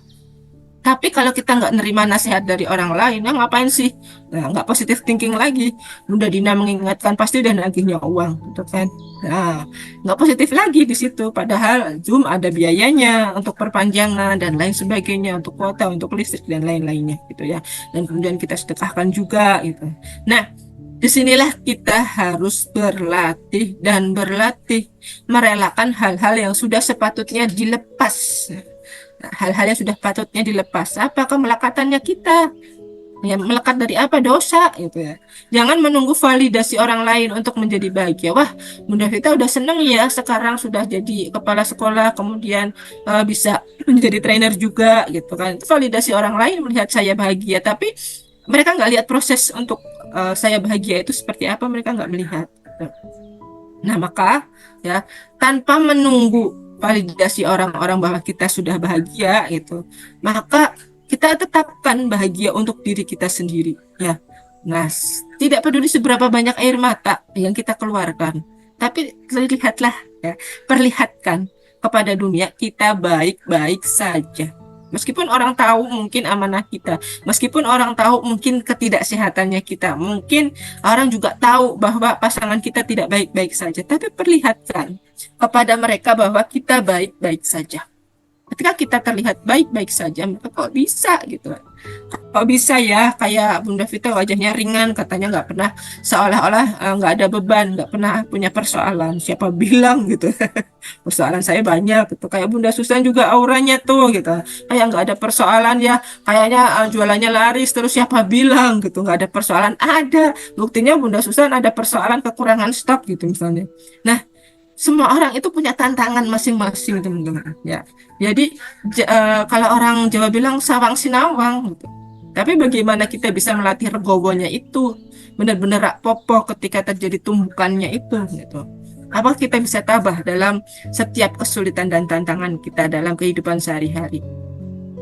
Tapi kalau kita nggak nerima nasihat dari orang lain, ya ngapain sih? Nah, nggak positif thinking lagi. Udah Dina mengingatkan, pasti udah nagihnya uang, gitu kan? Nah, nggak positif lagi di situ. Padahal Zoom ada biayanya untuk perpanjangan dan lain sebagainya, untuk kuota, untuk listrik dan lain-lainnya, gitu ya. Dan kemudian kita sedekahkan juga, gitu. Nah, disinilah kita harus berlatih dan berlatih merelakan hal-hal yang sudah sepatutnya dilepas. Hal-hal yang sudah patutnya dilepas, apakah melakatannya kita Ya, melekat dari apa? Dosa gitu ya. Jangan menunggu validasi orang lain untuk menjadi bahagia. Wah, Bunda Vita udah seneng ya sekarang sudah jadi kepala sekolah, kemudian bisa menjadi trainer juga gitu kan. Itu validasi orang lain melihat saya bahagia, tapi mereka nggak lihat proses untuk saya bahagia itu seperti apa, mereka nggak melihat. Gitu. Nah, maka ya tanpa menunggu validasi orang-orang bahwa kita sudah bahagia gitu, maka kita tetapkan bahagia untuk diri kita sendiri ya. Nah, tidak peduli seberapa banyak air mata yang kita keluarkan, tapi lihatlah ya, perlihatkan kepada dunia kita baik-baik saja. Meskipun orang tahu mungkin amanah kita, meskipun orang tahu mungkin ketidaksehatannya kita, mungkin orang juga tahu bahwa pasangan kita tidak baik-baik saja, tapi perlihatkan kepada mereka bahwa kita baik-baik saja. Ketika kita terlihat baik-baik saja, maka kok bisa gitu. Kok bisa ya, kayak Bunda Vita wajahnya ringan, katanya nggak pernah, seolah-olah nggak ada beban, nggak pernah punya persoalan. Siapa bilang gitu? Persoalan saya banyak gitu. Kayak Bunda Susan juga auranya tuh gitu. Kayak nggak ada persoalan ya, kayaknya jualannya laris, terus siapa bilang gitu, nggak ada persoalan. Ada, buktinya Bunda Susan ada persoalan kekurangan stok gitu misalnya. Nah, semua orang itu punya tantangan masing-masing teman-teman ya. Jadi kalau orang Jawa bilang sawang sinawang gitu. Tapi bagaimana kita bisa melatih legowonya itu benar-benar rak popo ketika terjadi tumbukannya itu gitu. Apa kita bisa tabah dalam setiap kesulitan dan tantangan kita dalam kehidupan sehari-hari.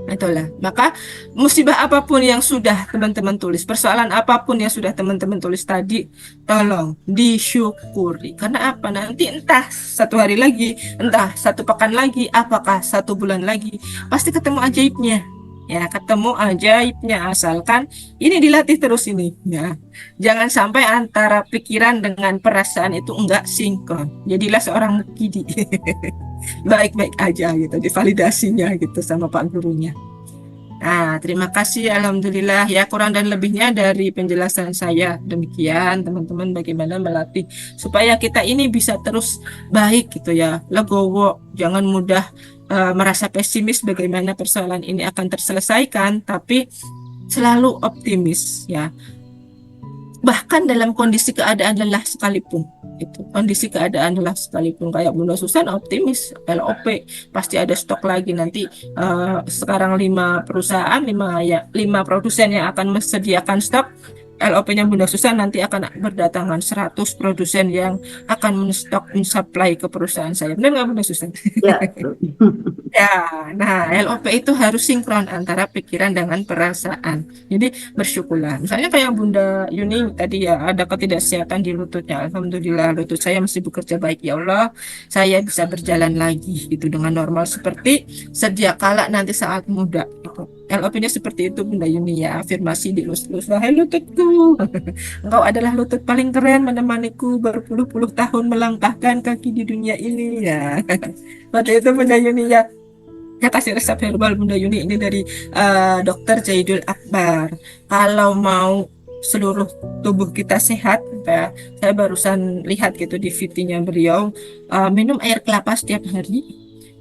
Itulah. Maka musibah apapun yang sudah teman-teman tulis, persoalan apapun yang sudah teman-teman tulis tadi, tolong disyukuri. Karena apa? Nanti entah satu hari lagi, entah satu pekan lagi, apakah satu bulan lagi, pasti ketemu ajaibnya. Ya, ketemu ajaibnya asalkan ini dilatih terus ini. Ya, jangan sampai antara pikiran dengan perasaan itu enggak sinkron. Jadilah seorang mukidi. Baik-baik aja gitu, divalidasinya gitu sama Pak gurunya. Nah, terima kasih, alhamdulillah ya, kurang dan lebihnya dari penjelasan saya demikian teman-teman, bagaimana melatih supaya kita ini bisa terus baik gitu ya, legowo, jangan mudah merasa pesimis bagaimana persoalan ini akan terselesaikan, tapi selalu optimis ya. Bahkan dalam kondisi keadaan lelah sekalipun, itu kondisi keadaan lelah sekalipun, kayak Bunda Susan optimis LOP pasti ada stok lagi nanti. Sekarang 5 perusahaan, 5 produsen yang akan mesediakan stok, LOP-nya Bunda Susan nanti akan berdatangan 100 produsen yang akan menstok, mensuplai ke perusahaan saya. Benar nggak Bunda Susan? Ya. Ya, nah LOP itu harus sinkron antara pikiran dengan perasaan. Jadi bersyukurlah. Misalnya kayak Bunda Yuni tadi ya, ada ketidaksehatan di lututnya. Alhamdulillah lutut saya masih bekerja baik ya Allah. Saya bisa berjalan lagi gitu dengan normal seperti sedia kala nanti saat muda. Gitu. LOP-nya seperti itu Bunda Yuni ya. Afirmasi di lus-lus. Wahai lututku, engkau adalah lutut paling keren menemaniku berpuluh-puluh tahun melangkahkan kaki di dunia ini ya. Waktu itu Bunda Yuni ya. Ya, kasih resep herbal Bunda Yuni ini dari Dokter Zaidul Akbar. Kalau mau seluruh tubuh kita sehat, ya, saya barusan lihat gitu di VT-nya beliau, minum air kelapa setiap hari.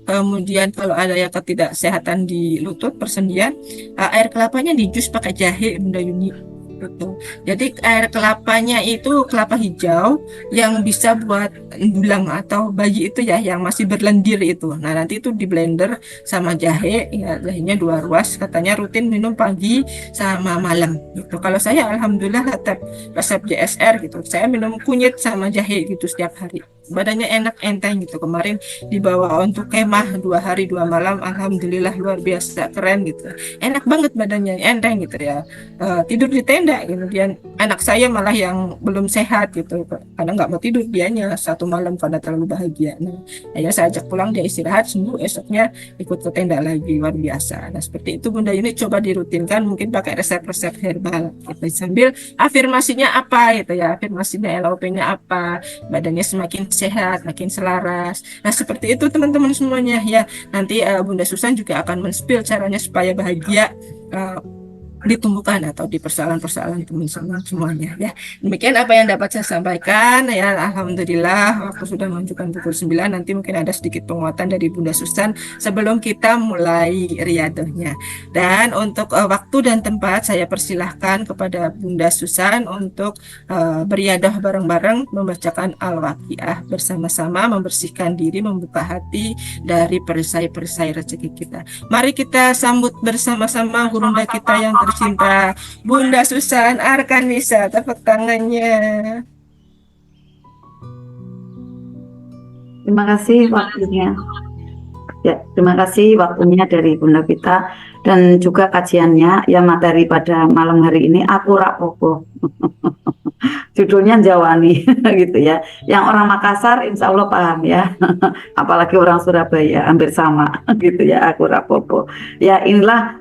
Kemudian kalau ada yang ketidaksehatan di lutut, persendian, air kelapanya di jus pakai jahe Bunda Yuni. Gitu. Jadi air kelapanya itu kelapa hijau yang bisa buat dulang atau bayi itu ya, yang masih berlendir itu. Nah nanti itu di blender sama jahe, ya jahenya 2 ruas. Katanya rutin minum pagi sama malam. Gitu. Kalau saya alhamdulillah resep JSR gitu. Saya minum kunyit sama jahe gitu setiap hari. Badannya enak enteng gitu. Kemarin dibawa untuk kemah 2 hari 2 malam, alhamdulillah luar biasa keren gitu. Enak banget badannya, enteng gitu ya. Tidur di tenda, kemudian anak saya malah yang belum sehat gitu karena nggak mau tidur dianya 1 malam karena terlalu bahagia. Nah, ya saya ajak pulang, dia istirahat, sembuh, esoknya ikut ke tenda lagi, luar biasa. Nah seperti itu Bunda Yuni, coba dirutinkan mungkin pakai resep-resep herbal gitu. Sambil afirmasinya apa gitu ya, afirmasinya LOP-nya apa, badannya semakin sehat, makin selaras. Nah seperti itu teman-teman semuanya ya. Nanti Bunda Susan juga akan men-spill caranya supaya bahagia ditumbuhkan atau di persoalan-persoalan teman-teman semuanya ya. Demikian apa yang dapat saya sampaikan ya. Alhamdulillah waktu sudah menunjukkan pukul 9, nanti mungkin ada sedikit penguatan dari Bunda Susan sebelum kita mulai riadohnya. Dan untuk waktu dan tempat saya persilahkan kepada Bunda Susan untuk beriadah bareng-bareng membacakan Al-Waqiah bersama-sama, membersihkan diri, membuka hati dari perisai-perisai rezeki kita. Mari kita sambut bersama-sama gurunda kita yang tercinta, Bunda Susan Arkanisa. Tepuk tangannya. Terima kasih waktunya. Ya, terima kasih waktunya dari Bunda Pita dan juga kajiannya yang materi pada malam hari ini aku rapopo. Judulnya Jawani gitu ya. Yang orang Makassar insya Allah paham ya. Apalagi orang Surabaya hampir sama gitu ya, aku rapopo. Ya, inilah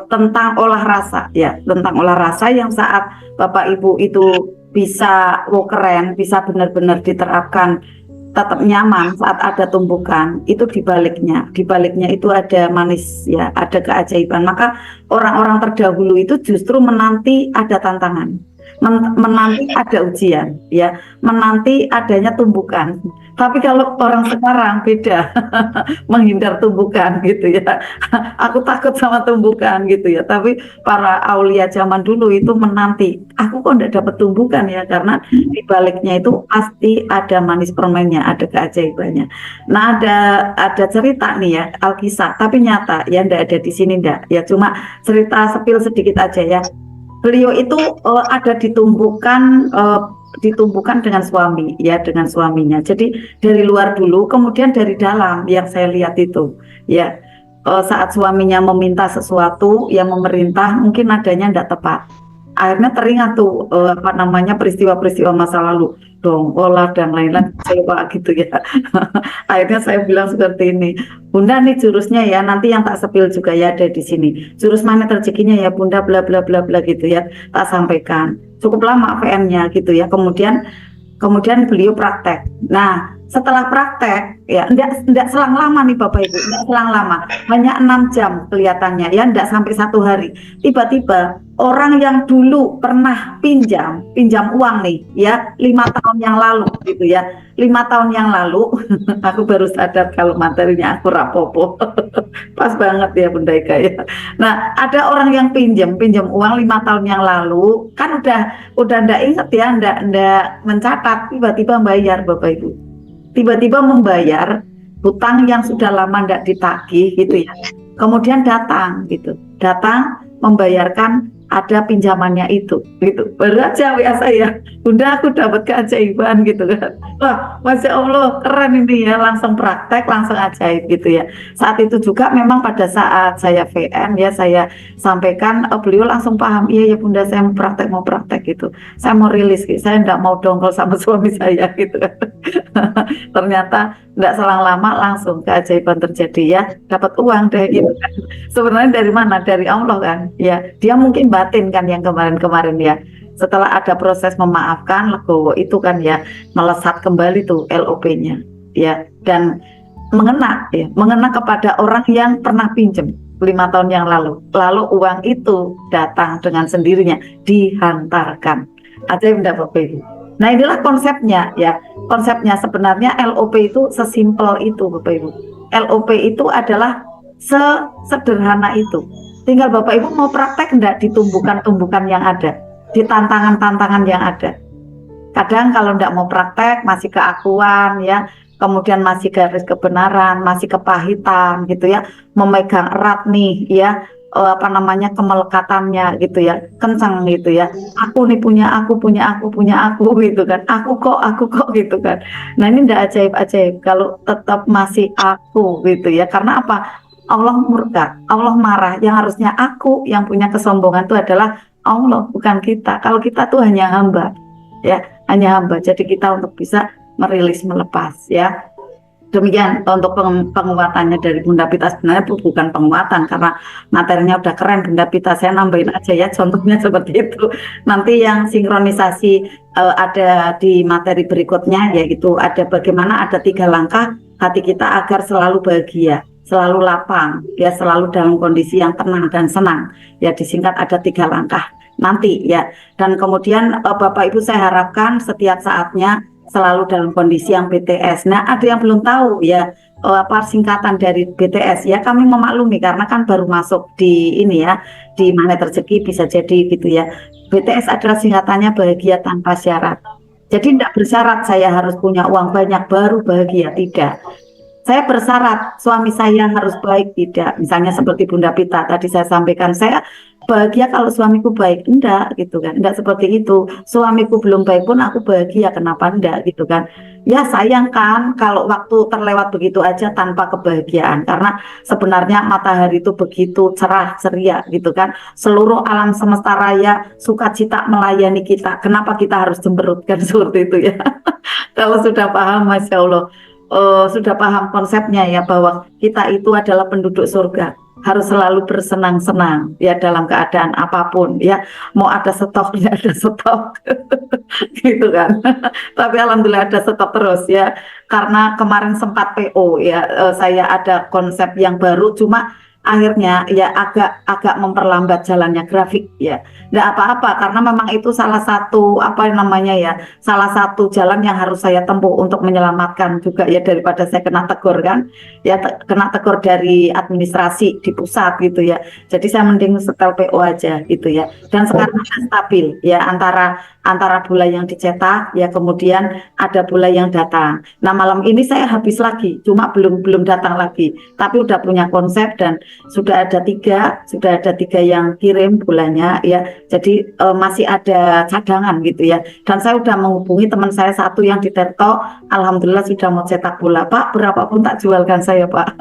tentang olah rasa ya, tentang olah rasa yang saat Bapak Ibu itu bisa keren, bisa benar-benar diterapkan tetap nyaman saat ada tumbukan, itu dibaliknya itu ada manis ya, ada keajaiban. Maka orang-orang terdahulu itu justru menanti ada tantangan, menanti ada ujian ya, menanti adanya tumbukan. Tapi kalau orang sekarang beda, menghindar tumbukan gitu ya. Aku takut sama tumbukan gitu ya. Tapi para aulia zaman dulu itu menanti, aku kok enggak dapat tumbukan ya, karena di baliknya itu pasti ada manis permennya, ada keajaibannya. Nah, ada cerita nih ya, Alkisah, tapi nyata ya, enggak ada di sini enggak. Ya cuma cerita sepil sedikit aja ya. Beliau itu ada ditumbuhkan dengan suami ya, dengan suaminya. Jadi dari luar dulu, kemudian dari dalam yang saya lihat itu ya, saat suaminya meminta sesuatu yang memerintah mungkin adanya tidak tepat, akhirnya teringat tuh peristiwa-peristiwa masa lalu, dongkola dan lain-lain, kecewa gitu ya. Akhirnya saya bilang seperti ini, Bunda nih jurusnya ya, nanti yang tak sepil juga ya ada di sini, jurus mana rezekinya ya Bunda, bla bla bla bla gitu ya, tak sampaikan. Cukup lama VN-nya gitu ya. Kemudian beliau praktek. Nah, setelah praktek ya, enggak selang lama nih Bapak Ibu, enggak selang lama, hanya 6 jam kelihatannya ya, enggak sampai 1 hari. Tiba-tiba orang yang dulu pernah pinjam uang nih ya, 5 tahun yang lalu gitu ya, 5 tahun yang lalu aku baru sadar kalau materinya aku rapopo. Pas banget ya Bunda Ika ya. Nah, ada orang yang pinjam uang 5 tahun yang lalu, kan udah ndak inget ya, ndak mencatat, tiba-tiba bayar Bapak Ibu. Tiba-tiba membayar hutang yang sudah lama ndak ditagih gitu ya. Kemudian datang membayarkan ada pinjamannya itu gitu. Baru aja WA saya, Bunda aku dapat keajaiban gitu kan. Wah, Masya Allah keren ini ya, langsung praktek, langsung ajaib gitu ya. Saat itu juga memang pada saat saya VN ya, saya sampaikan, beliau langsung paham, iya ya Bunda saya mau praktek gitu. Saya mau rilis gitu, saya enggak mau dongkol sama suami saya gitu kan. Ternyata enggak selang lama langsung keajaiban terjadi ya, dapat uang deh gitu kan. Sebenarnya dari mana? Dari Allah kan ya, dia mungkin batin kan yang kemarin-kemarin ya, setelah ada proses memaafkan legowo itu kan ya, melesat kembali tuh LOP-nya ya, dan mengena kepada orang yang pernah pinjam 5 tahun yang lalu uang itu datang dengan sendirinya, dihantarkan. Ajaib enggak Bapak Ibu? Nah, inilah konsepnya ya. Konsepnya sebenarnya LOP itu sesimpel itu Bapak Ibu. LOP itu adalah sesederhana itu. Tinggal Bapak Ibu mau praktek enggak di tumbukan-tumbukan yang ada, di tantangan-tantangan yang ada. Kadang kalau enggak mau praktek masih keakuan ya, kemudian masih garis kebenaran, masih kepahitan gitu ya, memegang erat nih ya, kemelekatannya gitu ya, kencang gitu ya. Aku nih punya aku gitu kan. Aku kok gitu kan. Nah, ini enggak ajaib-ajaib kalau tetap masih aku gitu ya. Karena apa? Allah murka, Allah marah. Yang harusnya aku yang punya kesombongan itu adalah Allah, bukan kita. Kalau kita tuh hanya hamba ya, hanya hamba. Jadi kita untuk bisa merilis, melepas ya. Demikian untuk penguatannya dari Bunda Pita. Sebenarnya bukan penguatan karena materinya udah keren Bunda Pita, saya nambahin aja ya, contohnya seperti itu. Nanti yang sinkronisasi ada di materi berikutnya, yaitu ada bagaimana ada 3 langkah hati kita agar selalu bahagia selalu lapang, ya selalu dalam kondisi yang tenang dan senang. Ya disingkat ada 3 langkah nanti ya. Dan kemudian Bapak Ibu saya harapkan setiap saatnya selalu dalam kondisi yang BTS. Nah, ada yang belum tahu ya apa singkatan dari BTS ya, kami memaklumi karena kan baru masuk di ini ya, di Magnet Rezeki bisa jadi gitu ya. BTS adalah singkatannya bahagia tanpa syarat. Jadi tidak bersyarat saya harus punya uang banyak baru bahagia, tidak. Saya bersyarat suami saya harus baik, tidak. Misalnya seperti Bunda Pita tadi saya sampaikan, saya bahagia kalau suamiku baik, enggak gitu kan, enggak seperti itu. Suamiku belum baik pun aku bahagia, kenapa enggak gitu kan. Ya sayang kan kalau waktu terlewat begitu aja tanpa kebahagiaan, karena sebenarnya matahari itu begitu cerah ceria gitu kan, seluruh alam semesta raya sukacita melayani kita, kenapa kita harus cemberutkan seperti itu ya. Kalau sudah paham, Masya Allah, sudah paham konsepnya ya, bahwa kita itu adalah penduduk surga, harus selalu bersenang-senang ya dalam keadaan apapun ya, mau ada stok ya ada stok gitu kan. Tapi alhamdulillah ada stok terus ya, karena kemarin sempat PO ya, saya ada konsep yang baru, cuma akhirnya ya agak memperlambat jalannya grafik ya. Nggak apa-apa, karena memang itu salah satu apa namanya ya, salah satu jalan yang harus saya tempuh untuk menyelamatkan juga ya, daripada saya kena tegur kan ya, kena tegur dari administrasi di pusat gitu ya. Jadi saya mending setel PO aja gitu ya. Dan sekarang sudah stabil ya, antara bola yang dicetak ya, kemudian ada bola yang datang. Nah malam ini saya habis lagi, cuma belum datang lagi, tapi udah punya konsep dan sudah ada tiga yang kirim bolanya ya. Jadi masih ada cadangan gitu ya. Dan saya udah menghubungi teman saya satu yang di Terto, alhamdulillah sudah mau cetak bola. Pak, berapapun tak jualkan saya Pak.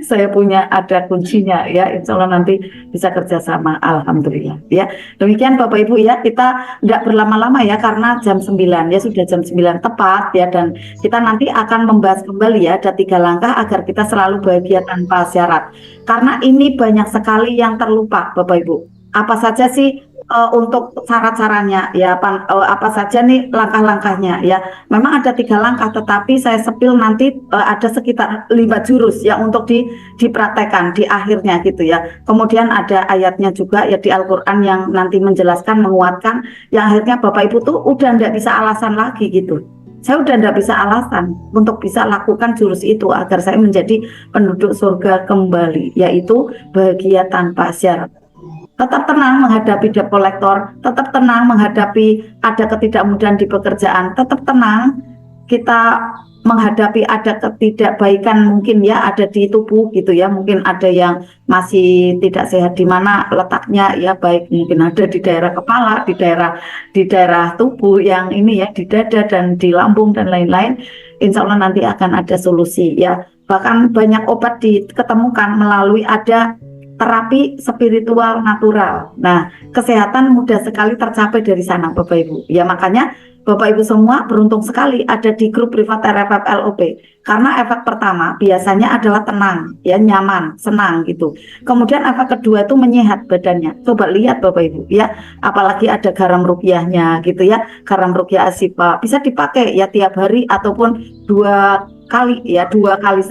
Saya punya ada kuncinya ya. Insya Allah nanti bisa kerjasama, alhamdulillah ya. Demikian Bapak Ibu ya, kita tidak berlama-lama ya, karena jam 9 ya, sudah jam 9 tepat ya. Dan kita nanti akan membahas kembali ya, ada 3 langkah agar kita selalu bahagia tanpa syarat. Karena ini banyak sekali yang terlupa Bapak Ibu. Apa saja sih untuk syarat-syaratnya ya, apa saja nih langkah-langkahnya ya. Memang ada 3 langkah, tetapi saya sepil nanti ada sekitar 5 jurus ya untuk dipraktekkan di akhirnya gitu ya. Kemudian ada ayatnya juga ya di Al-Quran yang nanti menjelaskan, menguatkan, yang akhirnya Bapak Ibu tuh udah nggak bisa alasan lagi gitu. Saya udah nggak bisa alasan untuk bisa lakukan jurus itu agar saya menjadi penduduk surga kembali, yaitu bahagia tanpa syarat. Tetap tenang menghadapi debt collector, tetap tenang menghadapi ada ketidakmudahan di pekerjaan, tetap tenang kita menghadapi ada ketidakbaikan mungkin ya, ada di tubuh gitu ya, mungkin ada yang masih tidak sehat di mana letaknya ya, baik mungkin ada di daerah kepala, di daerah tubuh yang ini ya, di dada dan di lambung dan lain-lain. Insya Allah nanti akan ada solusi ya. Bahkan banyak obat diketemukan melalui ada terapi spiritual natural. Nah, kesehatan mudah sekali tercapai dari sana Bapak Ibu. Ya makanya Bapak Ibu semua beruntung sekali ada di grup privat RFF LOP. Karena efek pertama biasanya adalah tenang, ya nyaman, senang gitu. Kemudian efek kedua itu menyehat badannya. Coba lihat Bapak Ibu ya, apalagi ada garam rupiahnya gitu ya. Garam rupiah Asipa bisa dipakai ya tiap hari ataupun 2 kali ya, 2 kali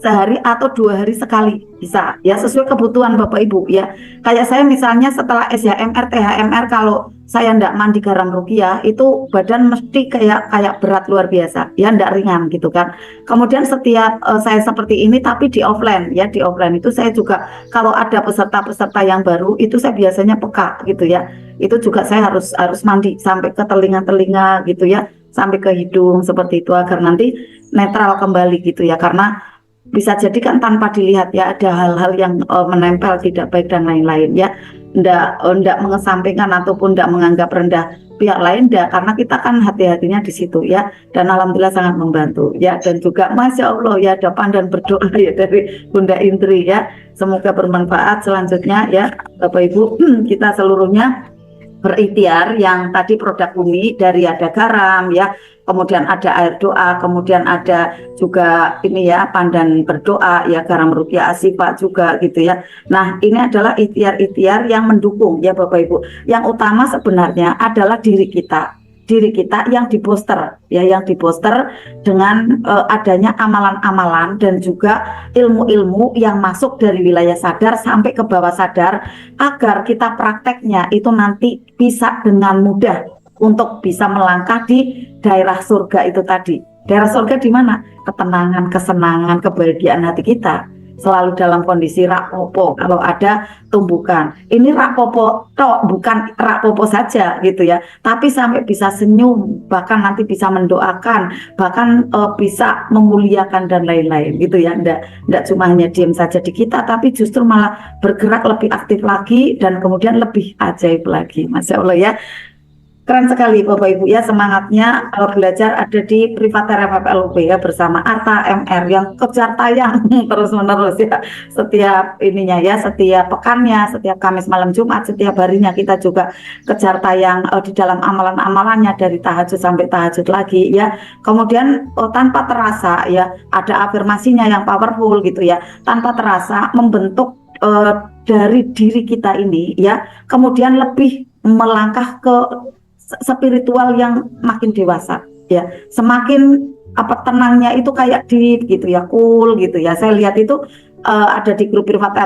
sehari atau 2 hari sekali bisa ya, sesuai kebutuhan Bapak Ibu ya. Kayak saya misalnya setelah SHMR THMR, kalau saya ndak mandi garam rupiah itu badan mesti kayak berat luar biasa ya, ndak ringan gitu kan. Kemudian setiap saya seperti ini tapi di offline ya, di offline itu saya juga kalau ada peserta-peserta yang baru itu saya biasanya peka gitu ya. Itu juga saya harus mandi sampai ke telinga-telinga gitu ya, sampai ke hidung seperti itu agar nanti netral kembali gitu ya. Karena bisa jadi kan tanpa dilihat ya ada hal-hal yang menempel tidak baik dan lain-lain ya. Ndak mengesampingkan ataupun ndak menganggap rendah pihak lain, karena kita kan hati-hatinya di situ ya. Dan alhamdulillah sangat membantu ya. Dan juga Masya Allah ya, ada pandan berdoa ya dari Bunda Intri ya. Semoga bermanfaat. Selanjutnya ya Bapak Ibu, kita seluruhnya berikhtiar yang tadi produk bumi dari ada garam ya, kemudian ada air doa, kemudian ada juga ini ya pandan berdoa ya, garam rupiah Asifa juga gitu ya. Nah ini adalah ikhtiar-ikhtiar yang mendukung ya Bapak Ibu. Yang utama sebenarnya adalah diri kita diri kita yang dibooster ya, yang dibooster dengan adanya amalan-amalan dan juga ilmu-ilmu yang masuk dari wilayah sadar sampai ke bawah sadar, agar kita prakteknya itu nanti bisa dengan mudah untuk bisa melangkah di daerah surga itu tadi. Daerah surga di mana? Ketenangan, kesenangan, kebahagiaan hati kita selalu dalam kondisi rapopo. Kalau ada tumbukan, ini rapopo tok, bukan rapopo saja gitu ya, tapi sampai bisa senyum, bahkan nanti bisa mendoakan, bahkan bisa memuliakan dan lain-lain gitu ya. Nggak cuma hanya diam saja di kita, tapi justru malah bergerak lebih aktif lagi dan kemudian lebih ajaib lagi. Masya Allah ya. Keren sekali Bapak Ibu ya, semangatnya belajar ada di Privat RFFLUB ya, bersama Arta MR yang kejar tayang terus menerus ya, setiap ininya ya, setiap pekannya, setiap Kamis malam Jumat, setiap harinya kita juga kejar tayang di dalam amalan-amalannya dari tahajud sampai tahajud lagi ya. Kemudian tanpa terasa ya, ada afirmasinya yang powerful gitu ya, tanpa terasa membentuk dari diri kita ini ya, kemudian lebih melangkah ke spiritual yang makin dewasa ya, semakin tenangnya itu kayak deep gitu ya, cool gitu ya. Saya lihat itu ada di grup privat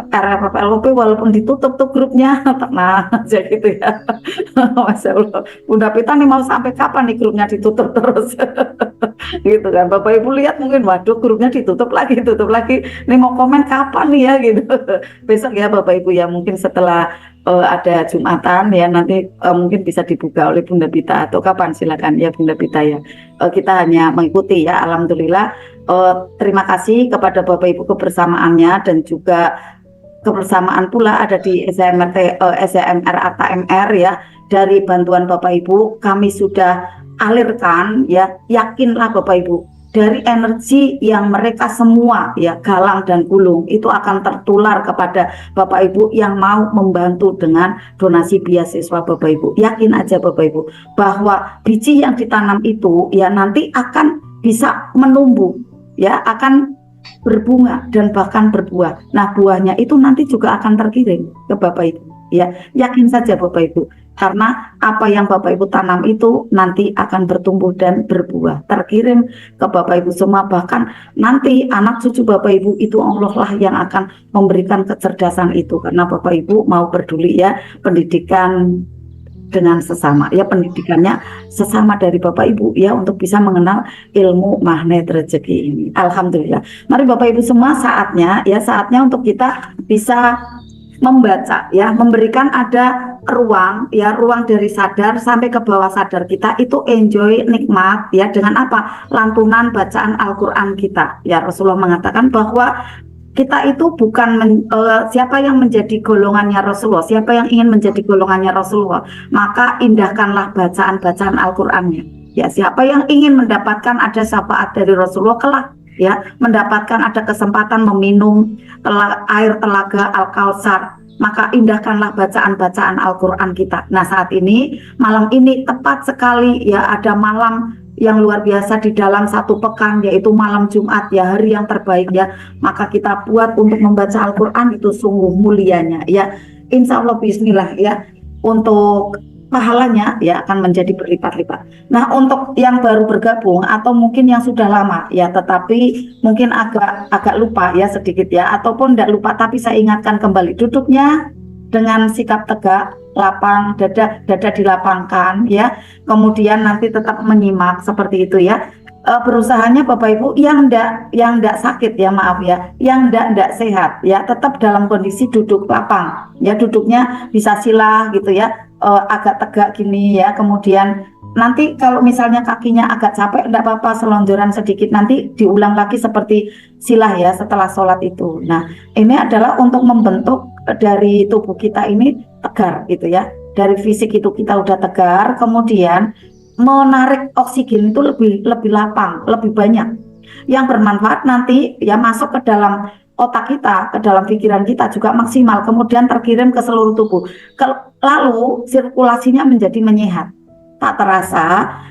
RFFLUB, walaupun ditutup tuh grupnya, tenang aja gitu ya. Masya Allah, Bunda Pita nih mau sampai kapan nih grupnya ditutup terus gitu kan. Bapak Ibu lihat mungkin, waduh grupnya ditutup lagi, nih mau komen kapan nih ya gitu. Besok ya Bapak Ibu ya, mungkin setelah ada Jumatan ya, nanti mungkin bisa dibuka oleh Bunda Pita atau kapan, silakan ya Bunda Pita ya. Kita hanya mengikuti ya, alhamdulillah. Terima kasih kepada Bapak Ibu kebersamaannya, dan juga kebersamaan pula ada di SMR Arta MR ya. Dari bantuan Bapak Ibu kami sudah alirkan ya, yakinlah Bapak Ibu, dari energi yang mereka semua ya galang dan gulung itu akan tertular kepada Bapak Ibu yang mau membantu dengan donasi beasiswa Bapak Ibu. Yakin aja Bapak Ibu bahwa biji yang ditanam itu ya nanti akan bisa menumbuh ya, akan berbunga dan bahkan berbuah. Nah, buahnya itu nanti juga akan terkirim ke Bapak Ibu ya. Yakin saja Bapak Ibu, karena apa yang Bapak Ibu tanam itu nanti akan bertumbuh dan berbuah, terkirim ke Bapak Ibu semua. Bahkan nanti anak cucu Bapak Ibu itu Allah lah yang akan memberikan kecerdasan itu, karena Bapak Ibu mau peduli ya pendidikan dengan sesama ya, pendidikannya sesama dari Bapak Ibu ya, untuk bisa mengenal ilmu magnet rezeki ini. Alhamdulillah. Mari Bapak Ibu semua, saatnya untuk kita bisa membaca ya, memberikan ada ruang ya, ruang dari sadar sampai ke bawah sadar kita itu enjoy, nikmat ya, dengan apa? Lantunan bacaan Al-Qur'an kita ya. Rasulullah mengatakan bahwa kita itu bukan siapa yang menjadi golongannya Rasulullah, siapa yang ingin menjadi golongannya Rasulullah, maka indahkanlah bacaan-bacaan Al-Qur'annya ya. Siapa yang ingin mendapatkan ada syafaat dari Rasulullah kelak ya, mendapatkan ada kesempatan meminum air telaga Al-Kautsar, maka indahkanlah bacaan-bacaan Al-Qur'an kita. Nah, saat ini malam ini tepat sekali ya, ada malam yang luar biasa di dalam satu pekan, yaitu malam Jumat ya, hari yang terbaik ya. Maka kita buat untuk membaca Al-Qur'an itu sungguh mulianya ya. Insya Allah bismillah ya, untuk pahalanya ya akan menjadi berlipat-lipat. Nah, untuk yang baru bergabung atau mungkin yang sudah lama ya, tetapi mungkin agak lupa ya sedikit ya, ataupun tidak lupa tapi saya ingatkan kembali, duduknya dengan sikap tegak, lapang, dada dilapangkan ya. Kemudian nanti tetap menyimak seperti itu ya. Berusahanya Bapak Ibu yang ndak sakit ya, maaf ya, yang ndak sehat ya, tetap dalam kondisi duduk lapang ya, duduknya bisa sila gitu ya, agak tegak gini ya. Kemudian nanti kalau misalnya kakinya agak capek, enggak apa-apa, selonjoran sedikit, nanti diulang lagi seperti silah ya setelah sholat itu. Nah, ini adalah untuk membentuk dari tubuh kita ini tegar gitu ya, dari fisik itu kita udah tegar, kemudian menarik oksigen itu lebih lapang, lebih banyak, yang bermanfaat nanti ya masuk ke dalam otak kita, ke dalam pikiran kita juga maksimal, kemudian terkirim ke seluruh tubuh, lalu sirkulasinya menjadi menyehat. Tak terasa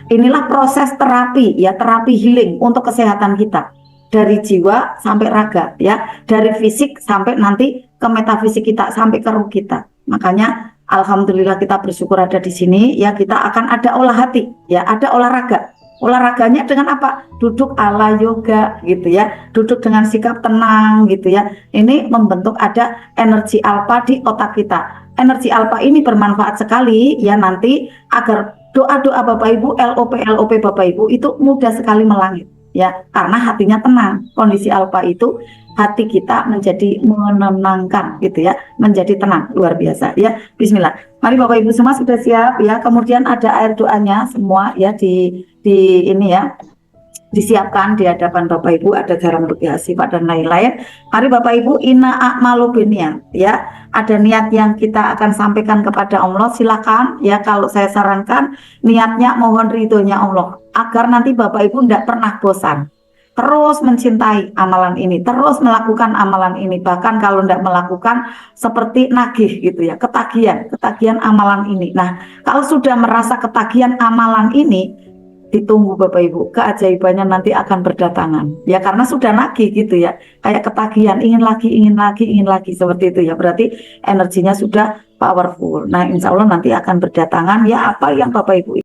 inilah proses terapi ya, terapi healing untuk kesehatan kita, dari jiwa sampai raga ya, dari fisik sampai nanti ke metafisik kita, sampai ke ruh kita. Makanya Alhamdulillah kita bersyukur ada di sini ya, kita akan ada olah hati ya, ada olahraga. Olahraganya dengan apa? Duduk ala yoga gitu ya, duduk dengan sikap tenang gitu ya. Ini membentuk ada energi alfa di otak kita. Energi alfa ini bermanfaat sekali ya nanti agar doa-doa Bapak Ibu, LOP Bapak Ibu itu mudah sekali melangit ya, karena hatinya tenang. Kondisi alfa itu hati kita menjadi menenangkan gitu ya, menjadi tenang, luar biasa ya. Bismillah. Mari Bapak Ibu semua sudah siap ya. Kemudian ada air doanya semua ya di ini ya, disiapkan di hadapan Bapak Ibu, ada garam rupiah sifat dan lain-lain. Mari Bapak Ibu, inna a'malu binniat ya, ada niat yang kita akan sampaikan kepada Allah. Silakan ya, kalau saya sarankan niatnya mohon ridhonya Allah, agar nanti Bapak Ibu tidak pernah bosan, terus mencintai amalan ini, terus melakukan amalan ini. Bahkan kalau tidak melakukan seperti nagih gitu ya, ketagihan amalan ini. Nah, kalau sudah merasa ketagihan amalan ini, ditunggu Bapak Ibu, keajaibannya nanti akan berdatangan ya, karena sudah nagih gitu ya, kayak ketagihan, ingin lagi seperti itu ya, berarti energinya sudah powerful. Nah, insya Allah nanti akan berdatangan ya apa yang Bapak Ibu